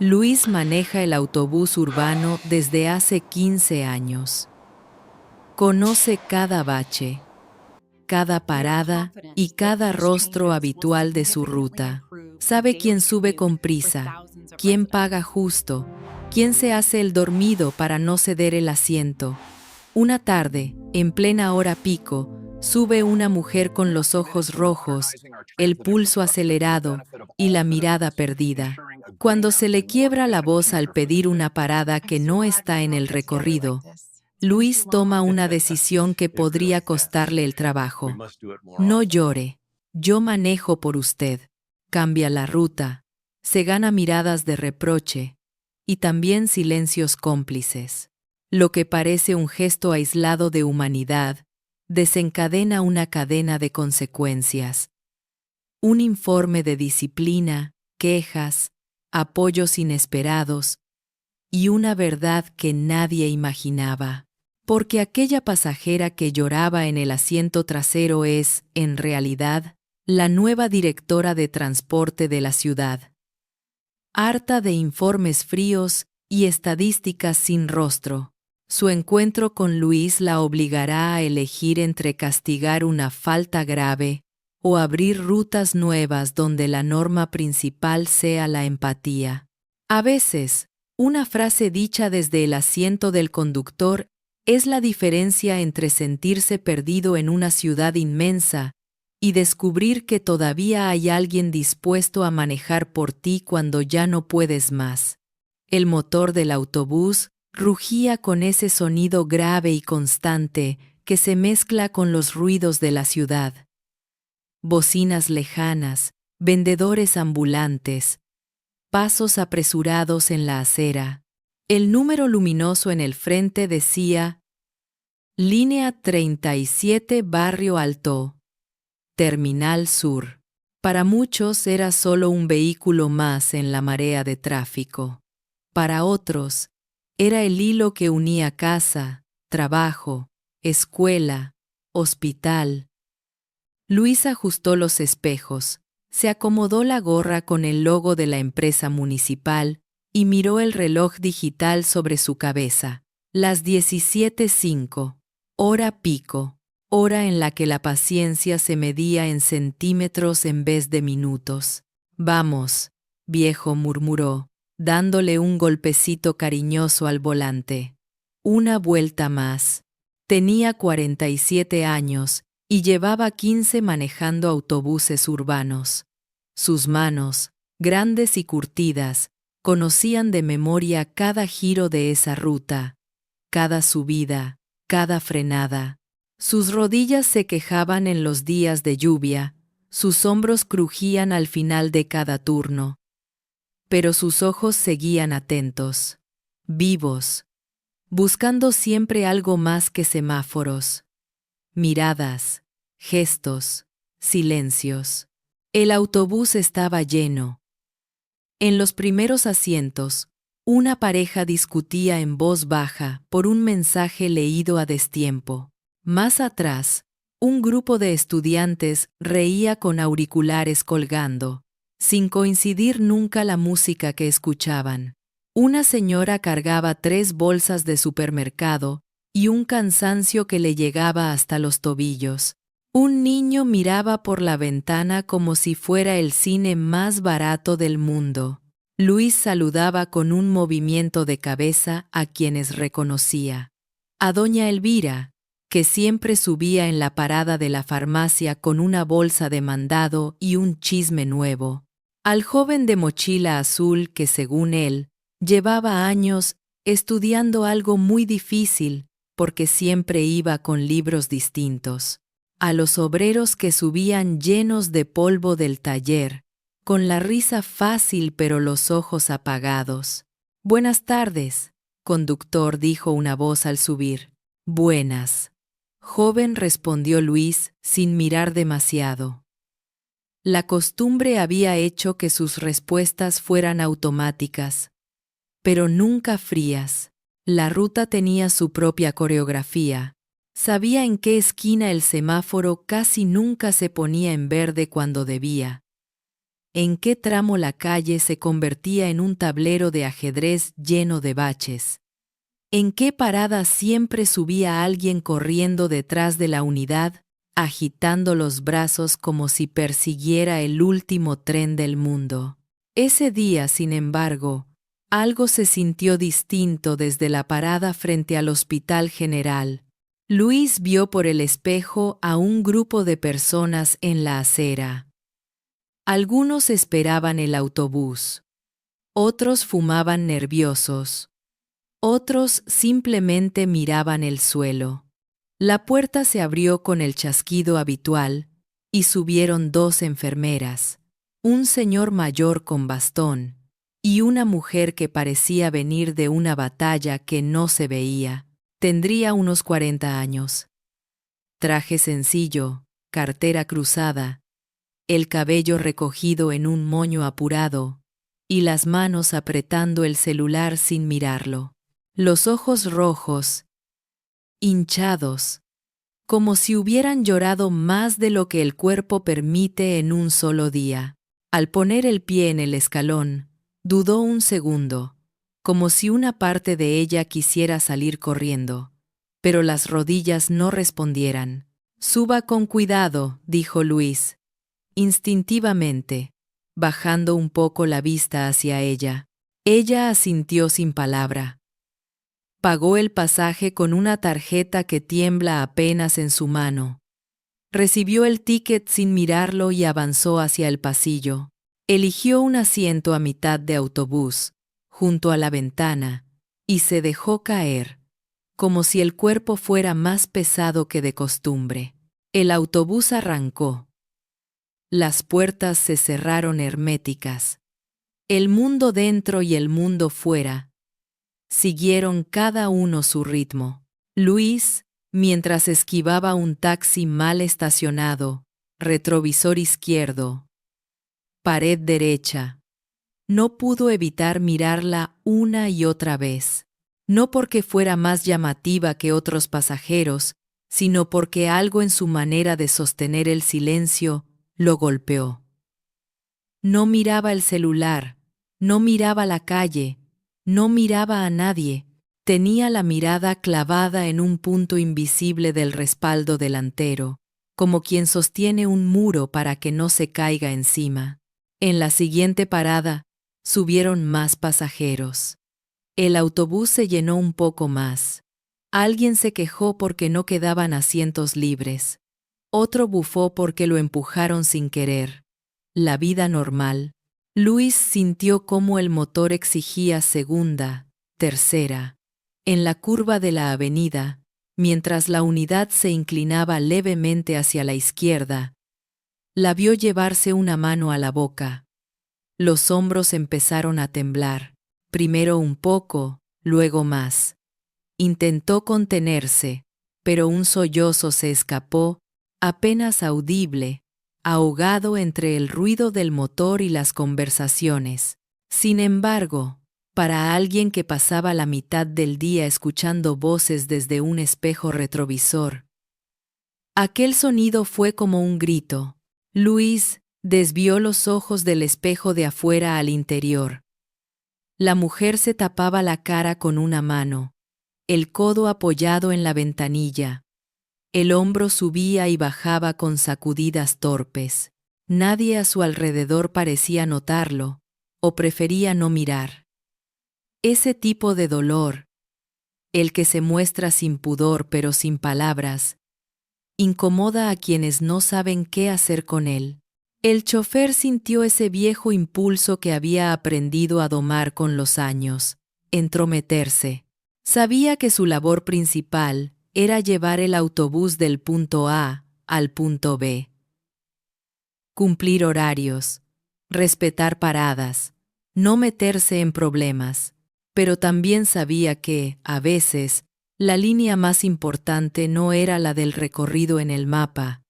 Luis maneja el autobús urbano desde hace 15 años. Conoce cada bache, cada parada y cada rostro habitual de su ruta. Sabe quién sube con prisa, quién paga justo, quién se hace el dormido para no ceder el asiento. Una tarde, en plena hora pico, sube una mujer con los ojos rojos, el pulso acelerado y la mirada perdida. Cuando se le quiebra la voz al pedir una parada que no está en el recorrido, Luis toma una decisión que podría costarle el trabajo. No llore, yo manejo por usted. Cambia la ruta, se gana miradas de reproche y también silencios cómplices. Lo que parece un gesto aislado de humanidad desencadena una cadena de consecuencias. Un informe de disciplina, quejas, apoyos inesperados y una verdad que nadie imaginaba. Porque aquella pasajera que lloraba en el asiento trasero es, en realidad, la nueva directora de transporte de la ciudad. Harta de informes fríos y estadísticas sin rostro, su encuentro con Luis la obligará a elegir entre castigar una falta grave o abrir rutas nuevas donde la norma principal sea la empatía. A veces, una frase dicha desde el asiento del conductor es la diferencia entre sentirse perdido en una ciudad inmensa y descubrir que todavía hay alguien dispuesto a manejar por ti cuando ya no puedes más. El motor del autobús rugía con ese sonido grave y constante que se mezcla con los ruidos de la ciudad. Bocinas lejanas, vendedores ambulantes, pasos apresurados en la acera. El número luminoso en el frente decía: Línea 37 Barrio Alto, Terminal Sur. Para muchos era solo un vehículo más en la marea de tráfico. Para otros, era el hilo que unía casa, trabajo, escuela, hospital. Luis ajustó los espejos, se acomodó la gorra con el logo de la empresa municipal y miró el reloj digital sobre su cabeza. Las 17:05, hora pico, hora en la que la paciencia se medía en centímetros en vez de minutos. Vamos, viejo, murmuró, dándole un golpecito cariñoso al volante. Una vuelta más. Tenía 47 años y llevaba 15 manejando autobuses urbanos. Sus manos, grandes y curtidas, conocían de memoria cada giro de esa ruta, cada subida, cada frenada. Sus rodillas se quejaban en los días de lluvia, sus hombros crujían al final de cada turno. Pero sus ojos seguían atentos, vivos, buscando siempre algo más que semáforos. Miradas, gestos, silencios. El autobús estaba lleno. En los primeros asientos, una pareja discutía en voz baja por un mensaje leído a destiempo. Más atrás, un grupo de estudiantes reía con auriculares colgando, sin coincidir nunca la música que escuchaban. Una señora cargaba 3 bolsas de supermercado y un cansancio que le llegaba hasta los tobillos. Un niño miraba por la ventana como si fuera el cine más barato del mundo. Luis saludaba con un movimiento de cabeza a quienes reconocía. A doña Elvira, que siempre subía en la parada de la farmacia con una bolsa de mandado y un chisme nuevo. Al joven de mochila azul que, según él, llevaba años estudiando algo muy difícil porque siempre iba con libros distintos. A los obreros que subían llenos de polvo del taller, con la risa fácil pero los ojos apagados. «Buenas tardes», conductor, dijo una voz al subir. «Buenas». Joven, respondió Luis, sin mirar demasiado. La costumbre había hecho que sus respuestas fueran automáticas, pero nunca frías. La ruta tenía su propia coreografía. Sabía en qué esquina el semáforo casi nunca se ponía en verde cuando debía. en qué tramo la calle se convertía en un tablero de ajedrez lleno de baches. En qué parada siempre subía alguien corriendo detrás de la unidad, agitando los brazos como si persiguiera el último tren del mundo. Ese día, sin embargo, algo se sintió distinto desde la parada frente al Hospital General. Luis vio por el espejo a un grupo de personas en la acera. Algunos esperaban el autobús. Otros fumaban nerviosos. Otros simplemente miraban el suelo. La puerta se abrió con el chasquido habitual y subieron dos enfermeras, un señor mayor con bastón y una mujer que parecía venir de una batalla que no se veía. Tendría unos 40 años. Traje sencillo, cartera cruzada, el cabello recogido en un moño apurado y las manos apretando el celular sin mirarlo. Los ojos rojos, hinchados, como si hubieran llorado más de lo que el cuerpo permite en un solo día. Al poner el pie en el escalón, dudó un segundo, como si una parte de ella quisiera salir corriendo, pero las rodillas no respondieran. «Suba con cuidado», dijo Luis, instintivamente, bajando un poco la vista hacia ella. Ella asintió sin palabra. Pagó el pasaje con una tarjeta que tiembla apenas en su mano. Recibió el ticket sin mirarlo y avanzó hacia el pasillo. Eligió un asiento a mitad de autobús, junto a la ventana, y se dejó caer, como si el cuerpo fuera más pesado que de costumbre. El autobús arrancó. Las puertas se cerraron herméticas. El mundo dentro y el mundo fuera siguieron cada uno su ritmo. Luis, mientras esquivaba un taxi mal estacionado, retrovisor izquierdo, pared derecha, no pudo evitar mirarla una y otra vez. No porque fuera más llamativa que otros pasajeros, sino porque algo en su manera de sostener el silencio lo golpeó. No miraba el celular, no miraba la calle, no miraba a nadie. Tenía la mirada clavada en un punto invisible del respaldo delantero, como quien sostiene un muro para que no se caiga encima. En la siguiente parada, subieron más pasajeros. El autobús se llenó un poco más. Alguien se quejó porque no quedaban asientos libres. Otro bufó porque lo empujaron sin querer. La vida normal. Luis sintió cómo el motor exigía segunda, tercera. En la curva de la avenida, mientras la unidad se inclinaba levemente hacia la izquierda, la vio llevarse una mano a la boca. Los hombros empezaron a temblar, primero un poco, luego más. Intentó contenerse, pero un sollozo se escapó, apenas audible, ahogado entre el ruido del motor y las conversaciones. Sin embargo, para alguien que pasaba la mitad del día escuchando voces desde un espejo retrovisor, aquel sonido fue como un grito. Luis desvió los ojos del espejo de afuera al interior. La mujer se tapaba la cara con una mano, el codo apoyado en la ventanilla. El hombro subía y bajaba con sacudidas torpes. Nadie a su alrededor parecía notarlo, o prefería no mirar. Ese tipo de dolor, el que se muestra sin pudor pero sin palabras, incomoda a quienes no saben qué hacer con él. El chofer sintió ese viejo impulso que había aprendido a domar con los años, entrometerse. Sabía que su labor principal era llevar el autobús del punto A al punto B. Cumplir horarios, respetar paradas, no meterse en problemas, pero también sabía que, a veces, la línea más importante no era la del recorrido en el mapa,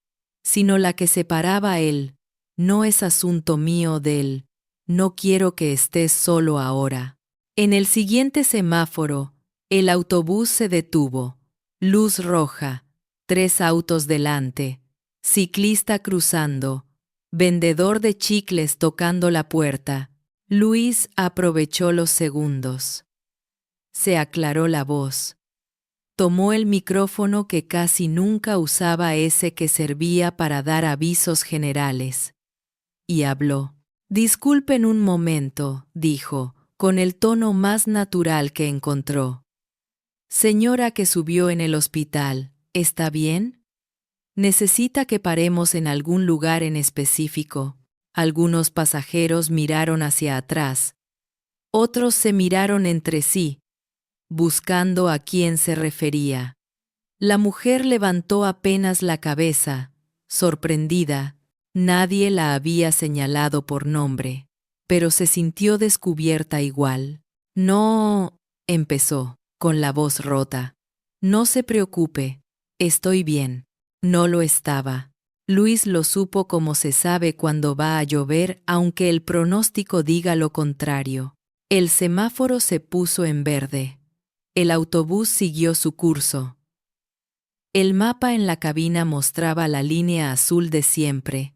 sino la que separaba él. No es asunto mío del «no quiero que estés solo ahora». En el siguiente semáforo, el autobús se detuvo. Luz roja, 3 autos delante, ciclista cruzando, vendedor de chicles tocando la puerta. Luis aprovechó los segundos. Se aclaró la voz. Tomó el micrófono que casi nunca usaba, ese que servía para dar avisos generales. Y habló. «Disculpen un momento», dijo, con el tono más natural que encontró. «Señora que subió en el hospital, ¿está bien? ¿Necesita que paremos en algún lugar en específico?» Algunos pasajeros miraron hacia atrás. Otros se miraron entre sí, buscando a quién se refería. La mujer levantó apenas la cabeza, sorprendida. Nadie la había señalado por nombre, pero se sintió descubierta igual. «No», empezó, con la voz rota. «No se preocupe, estoy bien». No lo estaba. Luis lo supo como se sabe cuando va a llover, aunque el pronóstico diga lo contrario. El semáforo se puso en verde. El autobús siguió su curso. El mapa en la cabina mostraba la línea azul de siempre.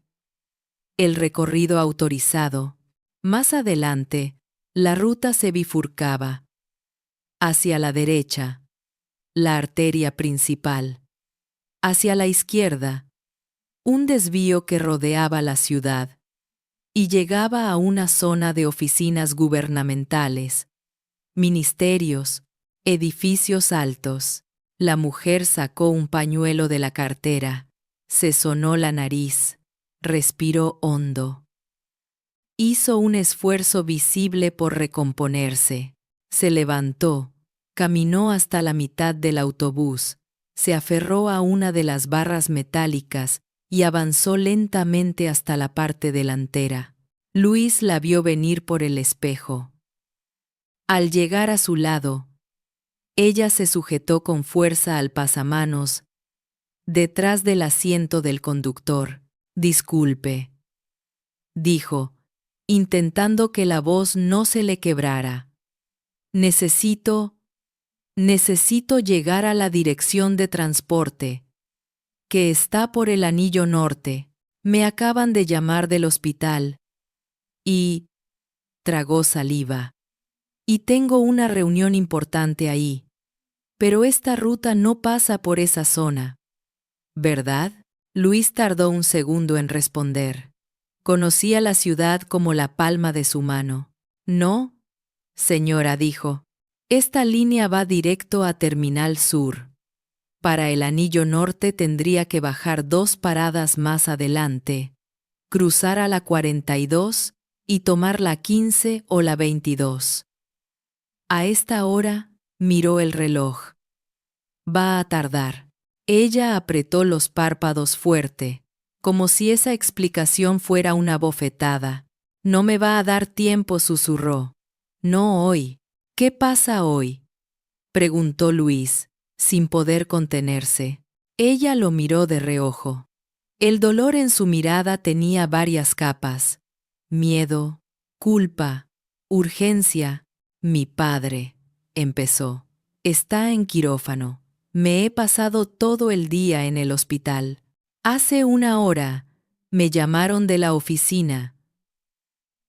El recorrido autorizado. Más adelante, la ruta se bifurcaba. Hacia la derecha, la arteria principal. Hacia la izquierda, un desvío que rodeaba la ciudad. Y llegaba a una zona de oficinas gubernamentales, ministerios, edificios altos. La mujer sacó un pañuelo de la cartera, se sonó la nariz, respiró hondo. Hizo un esfuerzo visible por recomponerse. Se levantó, caminó hasta la mitad del autobús, se aferró a una de las barras metálicas y avanzó lentamente hasta la parte delantera. Luis la vio venir por el espejo. Al llegar a su lado, ella se sujetó con fuerza al pasamanos, detrás del asiento del conductor. «Disculpe», dijo, intentando que la voz no se le quebrara. Necesito llegar a la dirección de transporte, que está por el anillo norte. Me acaban de llamar del hospital». Y tragó saliva. «Y tengo una reunión importante ahí. Pero esta ruta no pasa por esa zona, ¿verdad?». Luis tardó un segundo en responder. Conocía la ciudad como la palma de su mano. «No, señora», dijo. «Esta línea va directo a Terminal Sur. Para el anillo norte tendría que bajar 2 paradas más adelante, cruzar a la 42 y tomar la 15 o la 22. A esta hora, miró el reloj. Va a tardar». Ella apretó los párpados fuerte, como si esa explicación fuera una bofetada. «No me va a dar tiempo», susurró. «No hoy». «¿Qué pasa hoy?», preguntó Luis, sin poder contenerse. Ella lo miró de reojo. El dolor en su mirada tenía varias capas. Miedo, culpa, urgencia. «Mi padre», empezó, «está en quirófano. Me he pasado todo el día en el hospital. Hace 1 hora me llamaron de la oficina.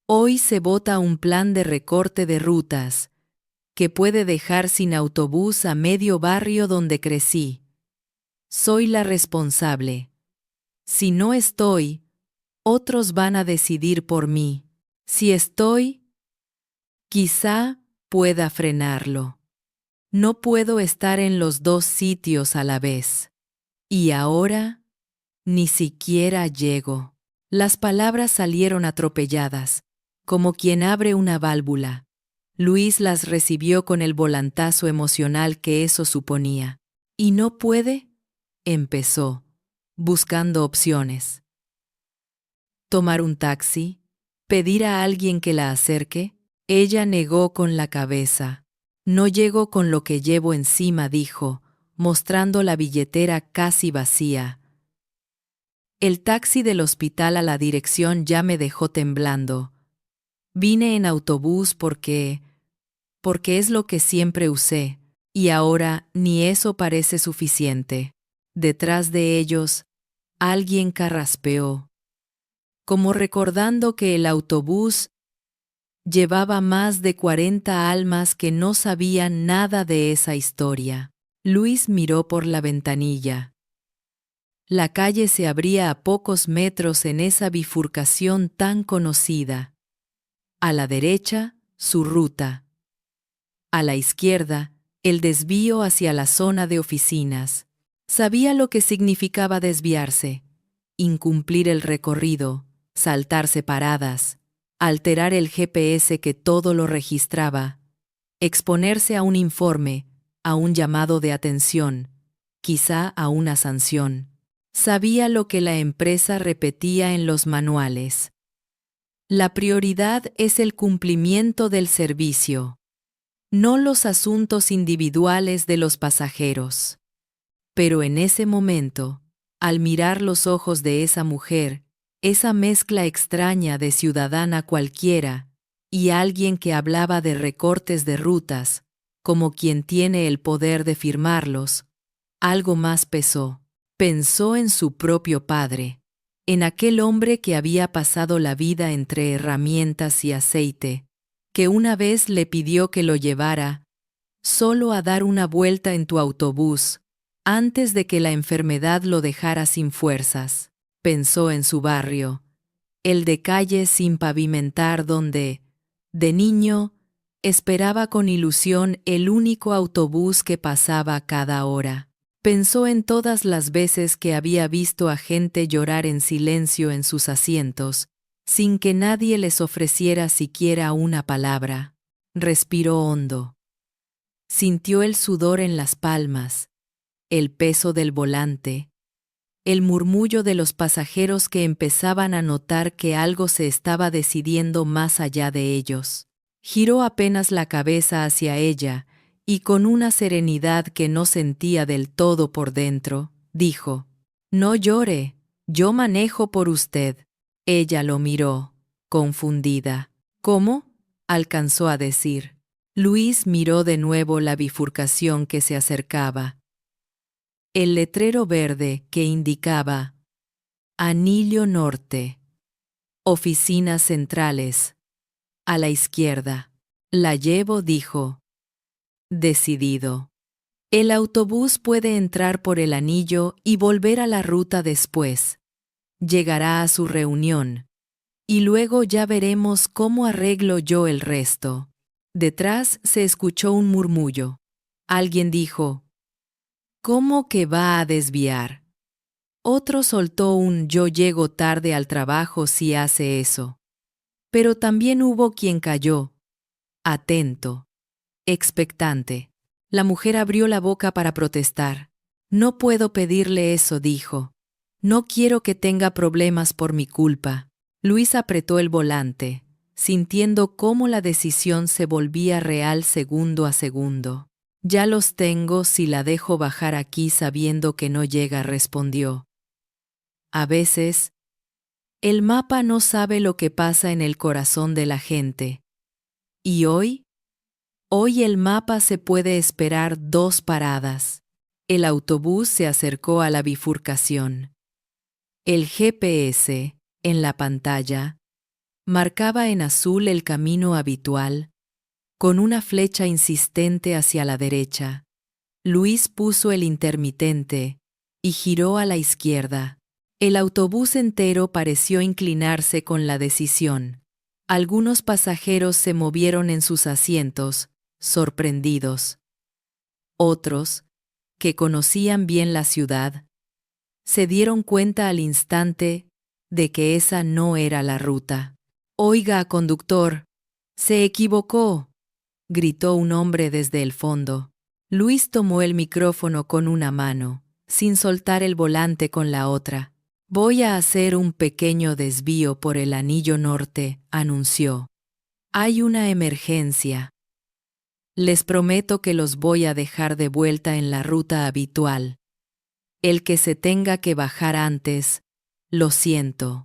Hoy se vota un plan de recorte de rutas que puede dejar sin autobús a medio barrio donde crecí. Soy la responsable. Si no estoy, otros van a decidir por mí. Si estoy, quizá pueda frenarlo. No puedo estar en los 2 sitios a la vez. Y ahora, ni siquiera llego». Las palabras salieron atropelladas, como quien abre una válvula. Luis las recibió con el volantazo emocional que eso suponía. «¿Y no puede?», empezó, buscando opciones. «¿Tomar un taxi? ¿Pedir a alguien que la acerque?». Ella negó con la cabeza. «No llego con lo que llevo encima», dijo, mostrando la billetera casi vacía. «El taxi del hospital a la dirección ya me dejó temblando. Vine en autobús porque es lo que siempre usé, y ahora ni eso parece suficiente». Detrás de ellos, alguien carraspeó. como recordando que el autobús llevaba más de 40 almas que no sabían nada de esa historia. Luis miró por la ventanilla. La calle se abría a pocos metros en esa bifurcación tan conocida. A la derecha, su ruta. A la izquierda, el desvío hacia la zona de oficinas. Sabía lo que significaba desviarse, incumplir el recorrido, saltarse paradas, alterar el GPS que todo lo registraba, exponerse a un informe, a un llamado de atención, quizá a una sanción. Sabía lo que la empresa repetía en los manuales. La prioridad es el cumplimiento del servicio, no los asuntos individuales de los pasajeros. Pero en ese momento, al mirar los ojos de esa mujer, esa mezcla extraña de ciudadana cualquiera y alguien que hablaba de recortes de rutas, como quien tiene el poder de firmarlos, algo más pesó. Pensó en su propio padre, en aquel hombre que había pasado la vida entre herramientas y aceite, que una vez le pidió que lo llevara solo a dar una vuelta en tu autobús, antes de que la enfermedad lo dejara sin fuerzas. Pensó en su barrio, el de calles sin pavimentar donde, de niño, esperaba con ilusión el único autobús que pasaba cada hora. Pensó en todas las veces que había visto a gente llorar en silencio en sus asientos, sin que nadie les ofreciera siquiera una palabra. Respiró hondo. Sintió el sudor en las palmas, el peso del volante, el murmullo de los pasajeros que empezaban a notar que algo se estaba decidiendo más allá de ellos. Giró apenas la cabeza hacia ella, y con una serenidad que no sentía del todo por dentro, dijo: «No llore, yo manejo por usted». Ella lo miró, confundida. «¿Cómo?», alcanzó a decir. Luis miró de nuevo la bifurcación que se acercaba. El letrero verde que indicaba Anillo Norte, oficinas centrales, a la izquierda. «La llevo», dijo, decidido. El autobús puede entrar por el anillo y volver a la ruta después. Llegará a su reunión. Y luego ya veremos cómo arreglo yo el resto. Detrás se escuchó un murmullo. Alguien dijo: «¿Cómo que va a desviar?». Otro soltó un «yo llego tarde al trabajo si hace eso». Pero también hubo quien calló, atento, expectante. La mujer abrió la boca para protestar. «No puedo pedirle eso», dijo. «No quiero que tenga problemas por mi culpa». Luis apretó el volante, sintiendo cómo la decisión se volvía real segundo a segundo. «Ya los tengo si la dejo bajar aquí sabiendo que no llega», respondió. A veces, el mapa no sabe lo que pasa en el corazón de la gente. Y hoy el mapa se puede esperar 2 paradas. El autobús se acercó a la bifurcación. El GPS, en la pantalla, marcaba en azul el camino habitual, con una flecha insistente hacia la derecha. Luis puso el intermitente y giró a la izquierda. El autobús entero pareció inclinarse con la decisión. Algunos pasajeros se movieron en sus asientos, sorprendidos. Otros, que conocían bien la ciudad, se dieron cuenta al instante de que esa no era la ruta. «Oiga, conductor, se equivocó», gritó un hombre desde el fondo. Luis tomó el micrófono con una mano, sin soltar el volante con la otra. «Voy a hacer un pequeño desvío por el Anillo Norte», anunció. «Hay una emergencia. Les prometo que los voy a dejar de vuelta en la ruta habitual. El que se tenga que bajar antes, lo siento.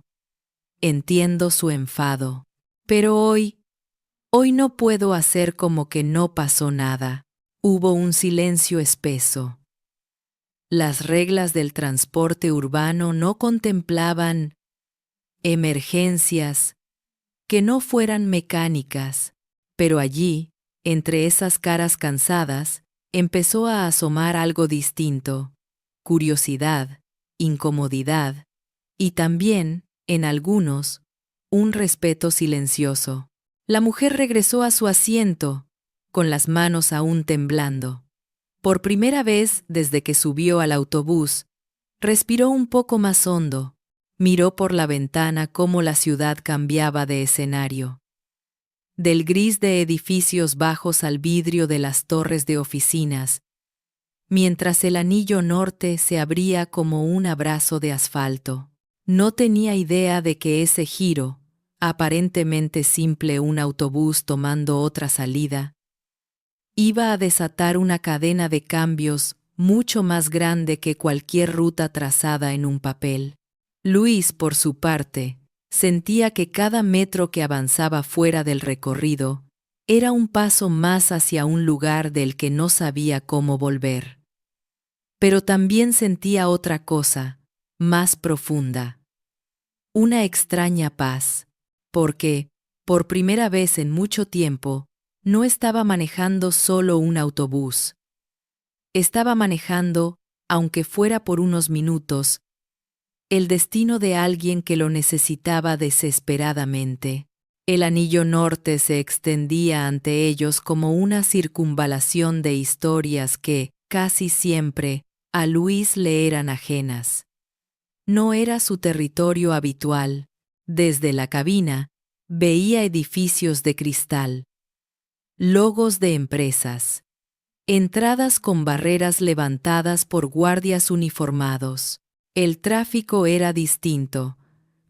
Entiendo su enfado. Pero hoy no puedo hacer como que no pasó nada». Hubo un silencio espeso. Las reglas del transporte urbano no contemplaban emergencias, que no fueran mecánicas, pero allí, entre esas caras cansadas, empezó a asomar algo distinto: curiosidad, incomodidad y también, en algunos, un respeto silencioso. La mujer regresó a su asiento, con las manos aún temblando. Por primera vez desde que subió al autobús, respiró un poco más hondo, miró por la ventana cómo la ciudad cambiaba de escenario. Del gris de edificios bajos al vidrio de las torres de oficinas, mientras el anillo norte se abría como un abrazo de asfalto. No tenía idea de que ese giro, aparentemente simple, un autobús tomando otra salida, iba a desatar una cadena de cambios mucho más grande que cualquier ruta trazada en un papel. Luis, por su parte, sentía que cada metro que avanzaba fuera del recorrido era un paso más hacia un lugar del que no sabía cómo volver. Pero también sentía otra cosa, más profunda: una extraña paz, porque, por primera vez en mucho tiempo, no estaba manejando solo un autobús. Estaba manejando, aunque fuera por unos minutos, el destino de alguien que lo necesitaba desesperadamente. El anillo norte se extendía ante ellos como una circunvalación de historias que, casi siempre, a Luis le eran ajenas. No era su territorio habitual. Desde la cabina, veía edificios de cristal, logos de empresas, entradas con barreras levantadas por guardias uniformados. El tráfico era distinto: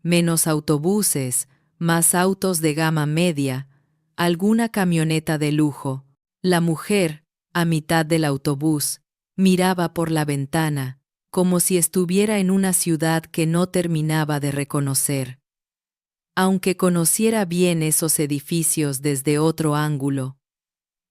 menos autobuses, más autos de gama media, alguna camioneta de lujo. La mujer, a mitad del autobús, miraba por la ventana, como si estuviera en una ciudad que no terminaba de reconocer. Aunque conociera bien esos edificios desde otro ángulo,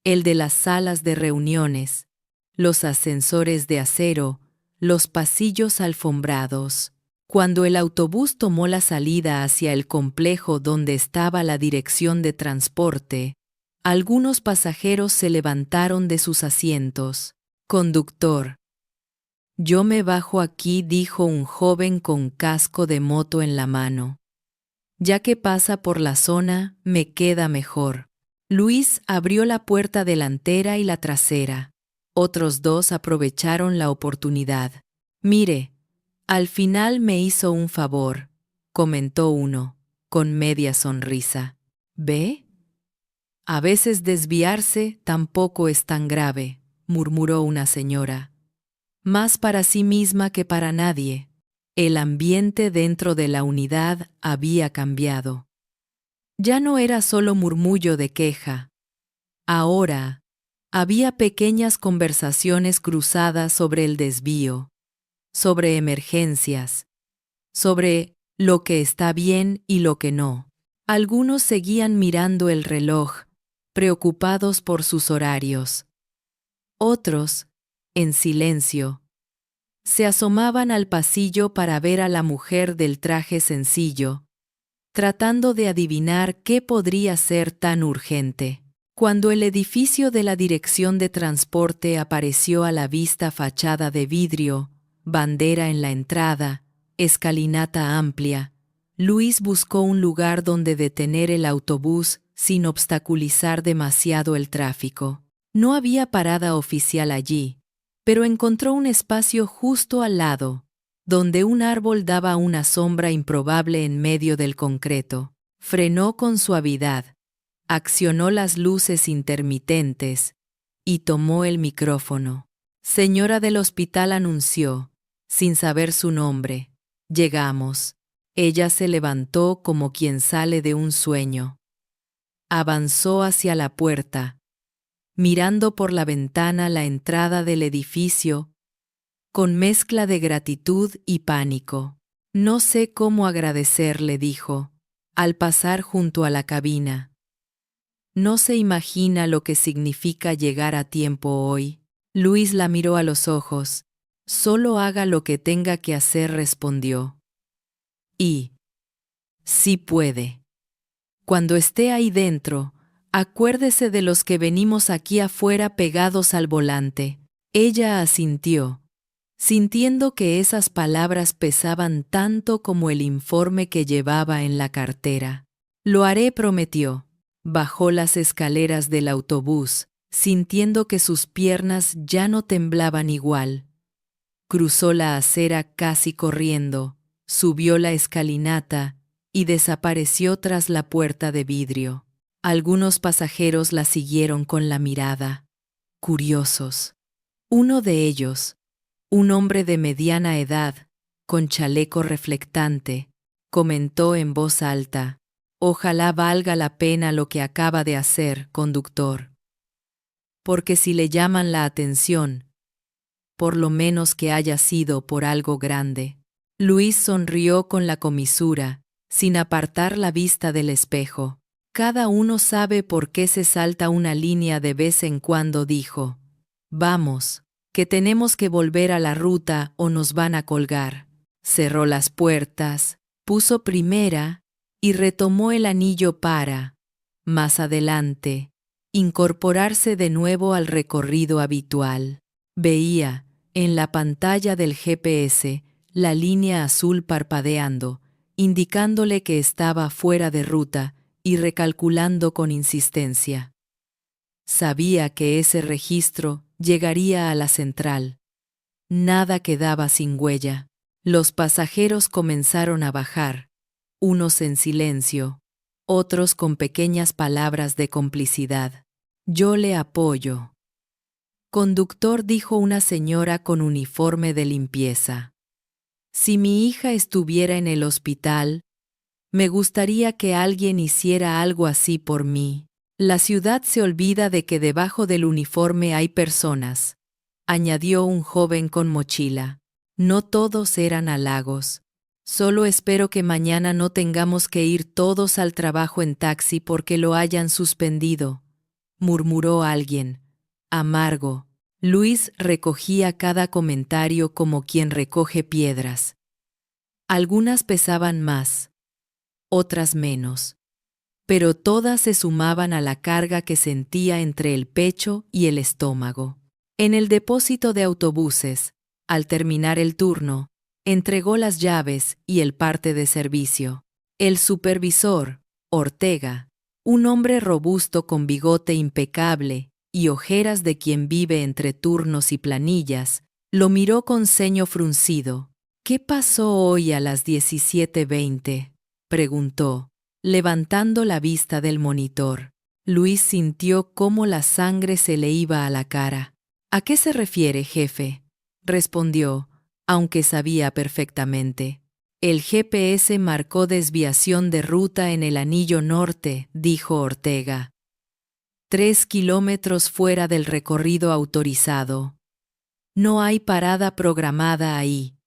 el de las salas de reuniones, los ascensores de acero, los pasillos alfombrados. Cuando el autobús tomó la salida hacia el complejo donde estaba la dirección de transporte, algunos pasajeros se levantaron de sus asientos. «Conductor, yo me bajo aquí», dijo un joven con casco de moto en la mano. «Ya que pasa por la zona, me queda mejor». Luis abrió la puerta delantera y la trasera. Otros dos aprovecharon la oportunidad. «Mire, al final me hizo un favor», comentó uno, con media sonrisa. «¿Ve? A veces desviarse tampoco es tan grave», murmuró una señora. Más para sí misma que para nadie. El ambiente dentro de la unidad había cambiado. Ya no era solo murmullo de queja. Ahora, había pequeñas conversaciones cruzadas sobre el desvío, sobre emergencias, sobre lo que está bien y lo que no. Algunos seguían mirando el reloj, preocupados por sus horarios. Otros, en silencio, se asomaban al pasillo para ver a la mujer del traje sencillo, tratando de adivinar qué podría ser tan urgente. Cuando el edificio de la dirección de transporte apareció a la vista, fachada de vidrio, bandera en la entrada, escalinata amplia, Luis buscó un lugar donde detener el autobús sin obstaculizar demasiado el tráfico. No había parada oficial allí, pero encontró un espacio justo al lado, donde un árbol daba una sombra improbable en medio del concreto. Frenó con suavidad, accionó las luces intermitentes y tomó el micrófono. «Señora del hospital», anunció, sin saber su nombre. «Llegamos». Ella se levantó como quien sale de un sueño. Avanzó hacia la puerta, mirando por la ventana la entrada del edificio, con mezcla de gratitud y pánico. «No sé cómo agradecerle», dijo, al pasar junto a la cabina. «No se imagina lo que significa llegar a tiempo hoy». Luis la miró a los ojos. «Solo haga lo que tenga que hacer», respondió. «Y Sí puede. Cuando esté ahí dentro, acuérdese de los que venimos aquí afuera pegados al volante. Ella asintió, sintiendo que esas palabras pesaban tanto como el informe que llevaba en la cartera. Lo haré, prometió. Bajó las escaleras del autobús, sintiendo que sus piernas ya no temblaban igual. Cruzó la acera casi corriendo, subió la escalinata y desapareció tras la puerta de vidrio. Algunos pasajeros la siguieron con la mirada, curiosos. Uno de ellos, un hombre de mediana edad, con chaleco reflectante, comentó en voz alta: «Ojalá valga la pena lo que acaba de hacer, conductor. Porque si le llaman la atención, por lo menos que haya sido por algo grande». Luis sonrió con la comisura, sin apartar la vista del espejo. «Cada uno sabe por qué se salta una línea de vez en cuando», dijo. «Vamos, que tenemos que volver a la ruta o nos van a colgar». Cerró las puertas, puso primera y retomó el anillo para, más adelante, incorporarse de nuevo al recorrido habitual. Veía, en la pantalla del GPS, la línea azul parpadeando, indicándole que estaba fuera de ruta y recalculando con insistencia. Sabía que ese registro llegaría a la central. Nada quedaba sin huella. Los pasajeros comenzaron a bajar, unos en silencio, otros con pequeñas palabras de complicidad. «Yo le apoyo». «Conductor», dijo una señora con uniforme de limpieza. «Si mi hija estuviera en el hospital, me gustaría que alguien hiciera algo así por mí». «La ciudad se olvida de que debajo del uniforme hay personas», añadió un joven con mochila. «No todos eran halagos. Solo espero que mañana no tengamos que ir todos al trabajo en taxi porque lo hayan suspendido», murmuró alguien, amargo. Luis recogía cada comentario como quien recoge piedras. Algunas pesaban más, otras menos, pero todas se sumaban a la carga que sentía entre el pecho y el estómago. En el depósito de autobuses, al terminar el turno, entregó las llaves y el parte de servicio. El supervisor, Ortega, un hombre robusto con bigote impecable y ojeras de quien vive entre turnos y planillas, lo miró con ceño fruncido. «¿Qué pasó hoy a las 17:20?» preguntó, levantando la vista del monitor. Luis sintió cómo la sangre se le iba a la cara. «¿A qué se refiere, jefe?», respondió, aunque sabía perfectamente. «El GPS marcó desviación de ruta en el anillo norte», dijo Ortega. 3 kilómetros fuera del recorrido autorizado. No hay parada programada ahí.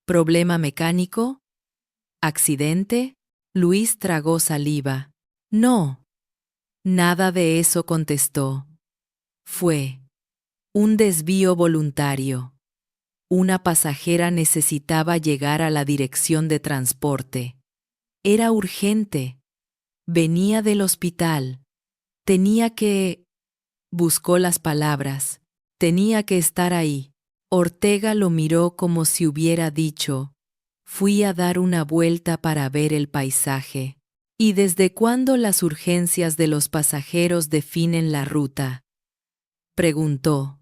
¿Problema mecánico? ¿Accidente?» Luis tragó saliva. «No. Nada de eso», contestó. «Fue un desvío voluntario. Una pasajera necesitaba llegar a la dirección de transporte. Era urgente. Venía del hospital. Tenía que...» Buscó las palabras. «Tenía que estar ahí». Ortega lo miró como si hubiera dicho: «Fui a dar una vuelta para ver el paisaje». «¿Y desde cuándo las urgencias de los pasajeros definen la ruta?», preguntó,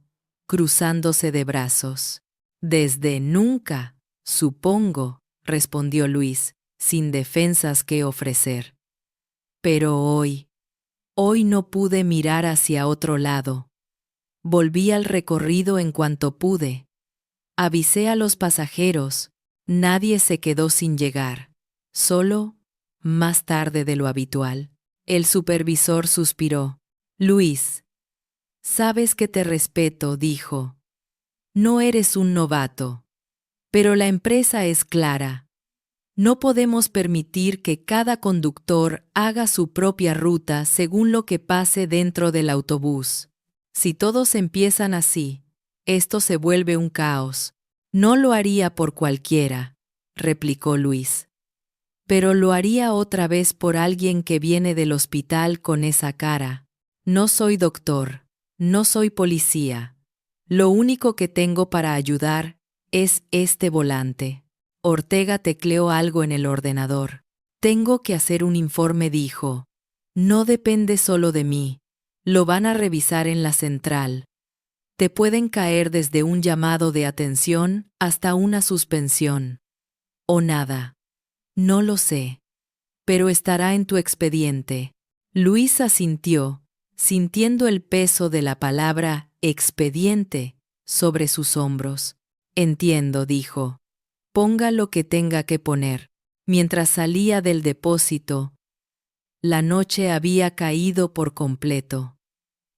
cruzándose de brazos. «Desde nunca, supongo», respondió Luis, sin defensas que ofrecer. «Pero hoy no pude mirar hacia otro lado. Volví al recorrido en cuanto pude. Avisé a los pasajeros, nadie se quedó sin llegar. Solo, más tarde de lo habitual». El supervisor suspiró. «Luis, sabes que te respeto», dijo. «No eres un novato. Pero la empresa es clara. No podemos permitir que cada conductor haga su propia ruta según lo que pase dentro del autobús. Si todos empiezan así, esto se vuelve un caos». «No lo haría por cualquiera», replicó Luis. Pero lo haría otra vez por alguien que viene del hospital con esa cara. No soy doctor, no soy policía. Lo único que tengo para ayudar es este volante. Ortega tecleó algo en el ordenador. Tengo que hacer un informe, dijo. No depende solo de mí. Lo van a revisar en la central. Te pueden caer desde un llamado de atención hasta una suspensión. O nada. No lo sé. Pero estará en tu expediente. Luis asintió, sintiendo el peso de la palabra expediente sobre sus hombros. Entiendo, dijo. Ponga lo que tenga que poner. Mientras salía del depósito, la noche había caído por completo.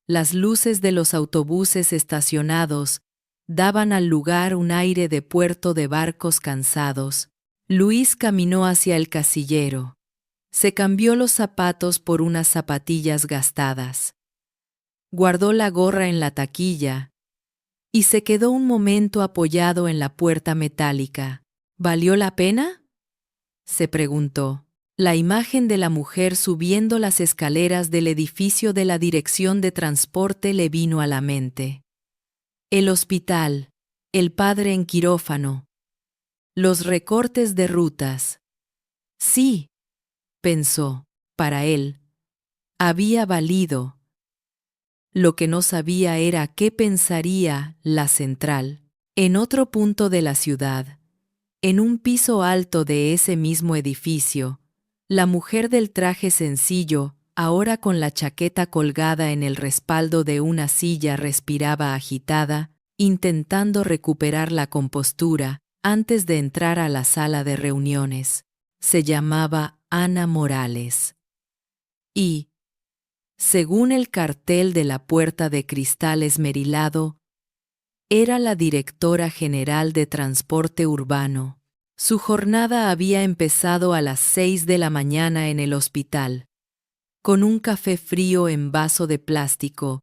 Las luces de los autobuses estacionados daban al lugar un aire de puerto de barcos cansados. Luis caminó hacia el casillero. Se cambió los zapatos por unas zapatillas gastadas. Guardó la gorra en la taquilla y se quedó un momento apoyado en la puerta metálica. ¿Valió la pena?, se preguntó. La imagen de la mujer subiendo las escaleras del edificio de la Dirección de Transporte le vino a la mente. El hospital, el padre en quirófano, los recortes de rutas. Sí, pensó, para él, había valido. Lo que no sabía era qué pensaría la central, en otro punto de la ciudad. En un piso alto de ese mismo edificio, la mujer del traje sencillo, ahora con la chaqueta colgada en el respaldo de una silla, respiraba agitada, intentando recuperar la compostura antes de entrar a la sala de reuniones. Se llamaba Ana Morales. Y, según el cartel de la puerta de cristal esmerilado, era la directora general de Transporte Urbano. Su jornada había empezado a las 6 de la mañana en el hospital, con un café frío en vaso de plástico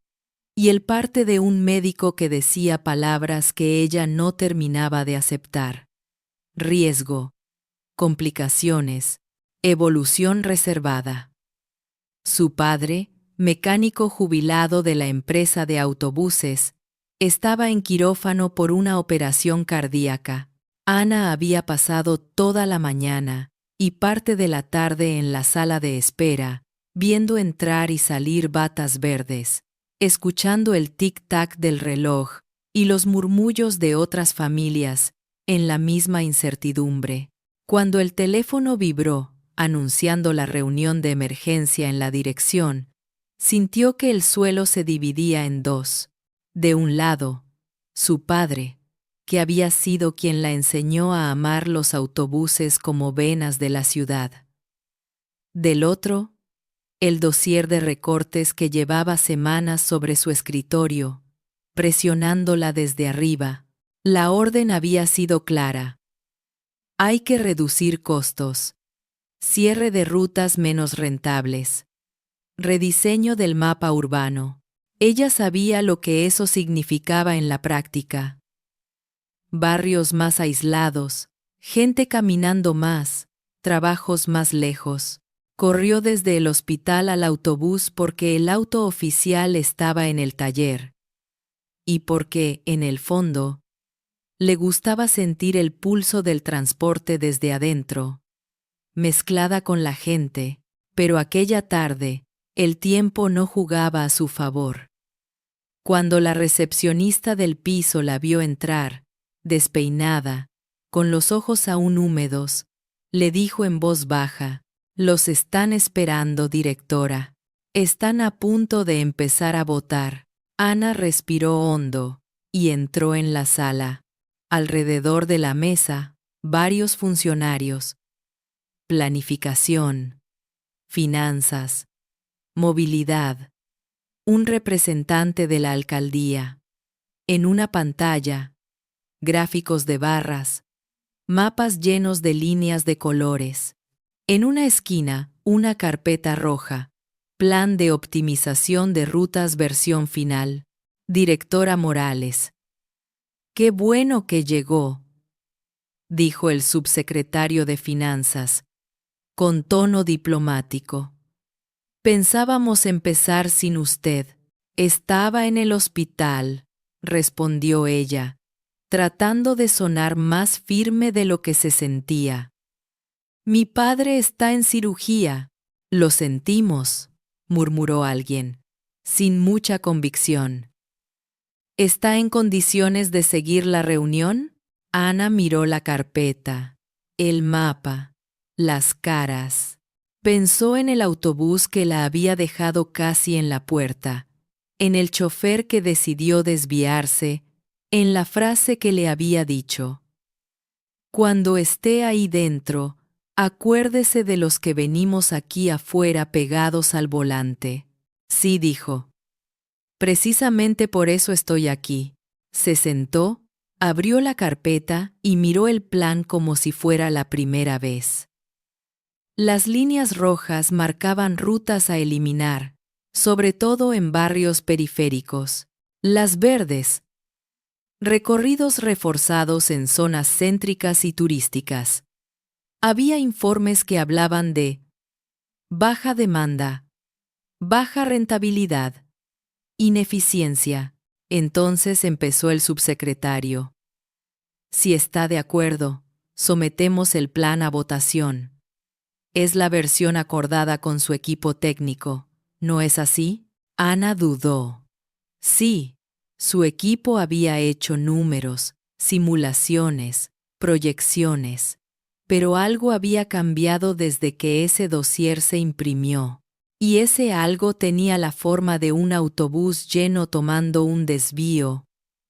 y el parte de un médico que decía palabras que ella no terminaba de aceptar. Riesgo, complicaciones, evolución reservada. Su padre, mecánico jubilado de la empresa de autobuses, estaba en quirófano por una operación cardíaca. Ana había pasado toda la mañana y parte de la tarde en la sala de espera, viendo entrar y salir batas verdes, escuchando el tic-tac del reloj y los murmullos de otras familias en la misma incertidumbre. Cuando el teléfono vibró, anunciando la reunión de emergencia en la dirección, sintió que el suelo se dividía en dos. De un lado, su padre, que había sido quien la enseñó a amar los autobuses como venas de la ciudad. Del otro, el dossier de recortes que llevaba semanas sobre su escritorio, presionándola desde arriba. La orden había sido clara. Hay que reducir costos. Cierre de rutas menos rentables. Rediseño del mapa urbano. Ella sabía lo que eso significaba en la práctica. Barrios más aislados, gente caminando más, trabajos más lejos. Corrió desde el hospital al autobús porque el auto oficial estaba en el taller. Y porque, en el fondo, le gustaba sentir el pulso del transporte desde adentro, mezclada con la gente, pero aquella tarde, el tiempo no jugaba a su favor. Cuando la recepcionista del piso la vio entrar, despeinada, con los ojos aún húmedos, le dijo en voz baja: «Los están esperando, directora. Están a punto de empezar a votar». Ana respiró hondo y entró en la sala. Alrededor de la mesa, varios funcionarios. Planificación, finanzas, movilidad, un representante de la alcaldía. En una pantalla, gráficos de barras, mapas llenos de líneas de colores. En una esquina, una carpeta roja, plan de optimización de rutas versión final. Directora Morales. «Qué bueno que llegó», dijo el subsecretario de Finanzas, con tono diplomático. Pensábamos empezar sin usted. Estaba en el hospital, respondió ella, tratando de sonar más firme de lo que se sentía. Mi padre está en cirugía. Lo sentimos, murmuró alguien, sin mucha convicción. ¿Está en condiciones de seguir la reunión? Ana miró la carpeta, el mapa, las caras. Pensó en el autobús que la había dejado casi en la puerta, en el chofer que decidió desviarse, en la frase que le había dicho. Cuando esté ahí dentro, acuérdese de los que venimos aquí afuera pegados al volante. Sí, dijo. Precisamente por eso estoy aquí. Se sentó, abrió la carpeta y miró el plan como si fuera la primera vez. Las líneas rojas marcaban rutas a eliminar, sobre todo en barrios periféricos. Las verdes, recorridos reforzados en zonas céntricas y turísticas. Había informes que hablaban de baja demanda, baja rentabilidad, ineficiencia. Entonces empezó el subsecretario. Si está de acuerdo, sometemos el plan a votación. Es la versión acordada con su equipo técnico, ¿no es así? Ana dudó. Sí, su equipo había hecho números, simulaciones, proyecciones, pero algo había cambiado desde que ese dossier se imprimió. Y ese algo tenía la forma de un autobús lleno tomando un desvío,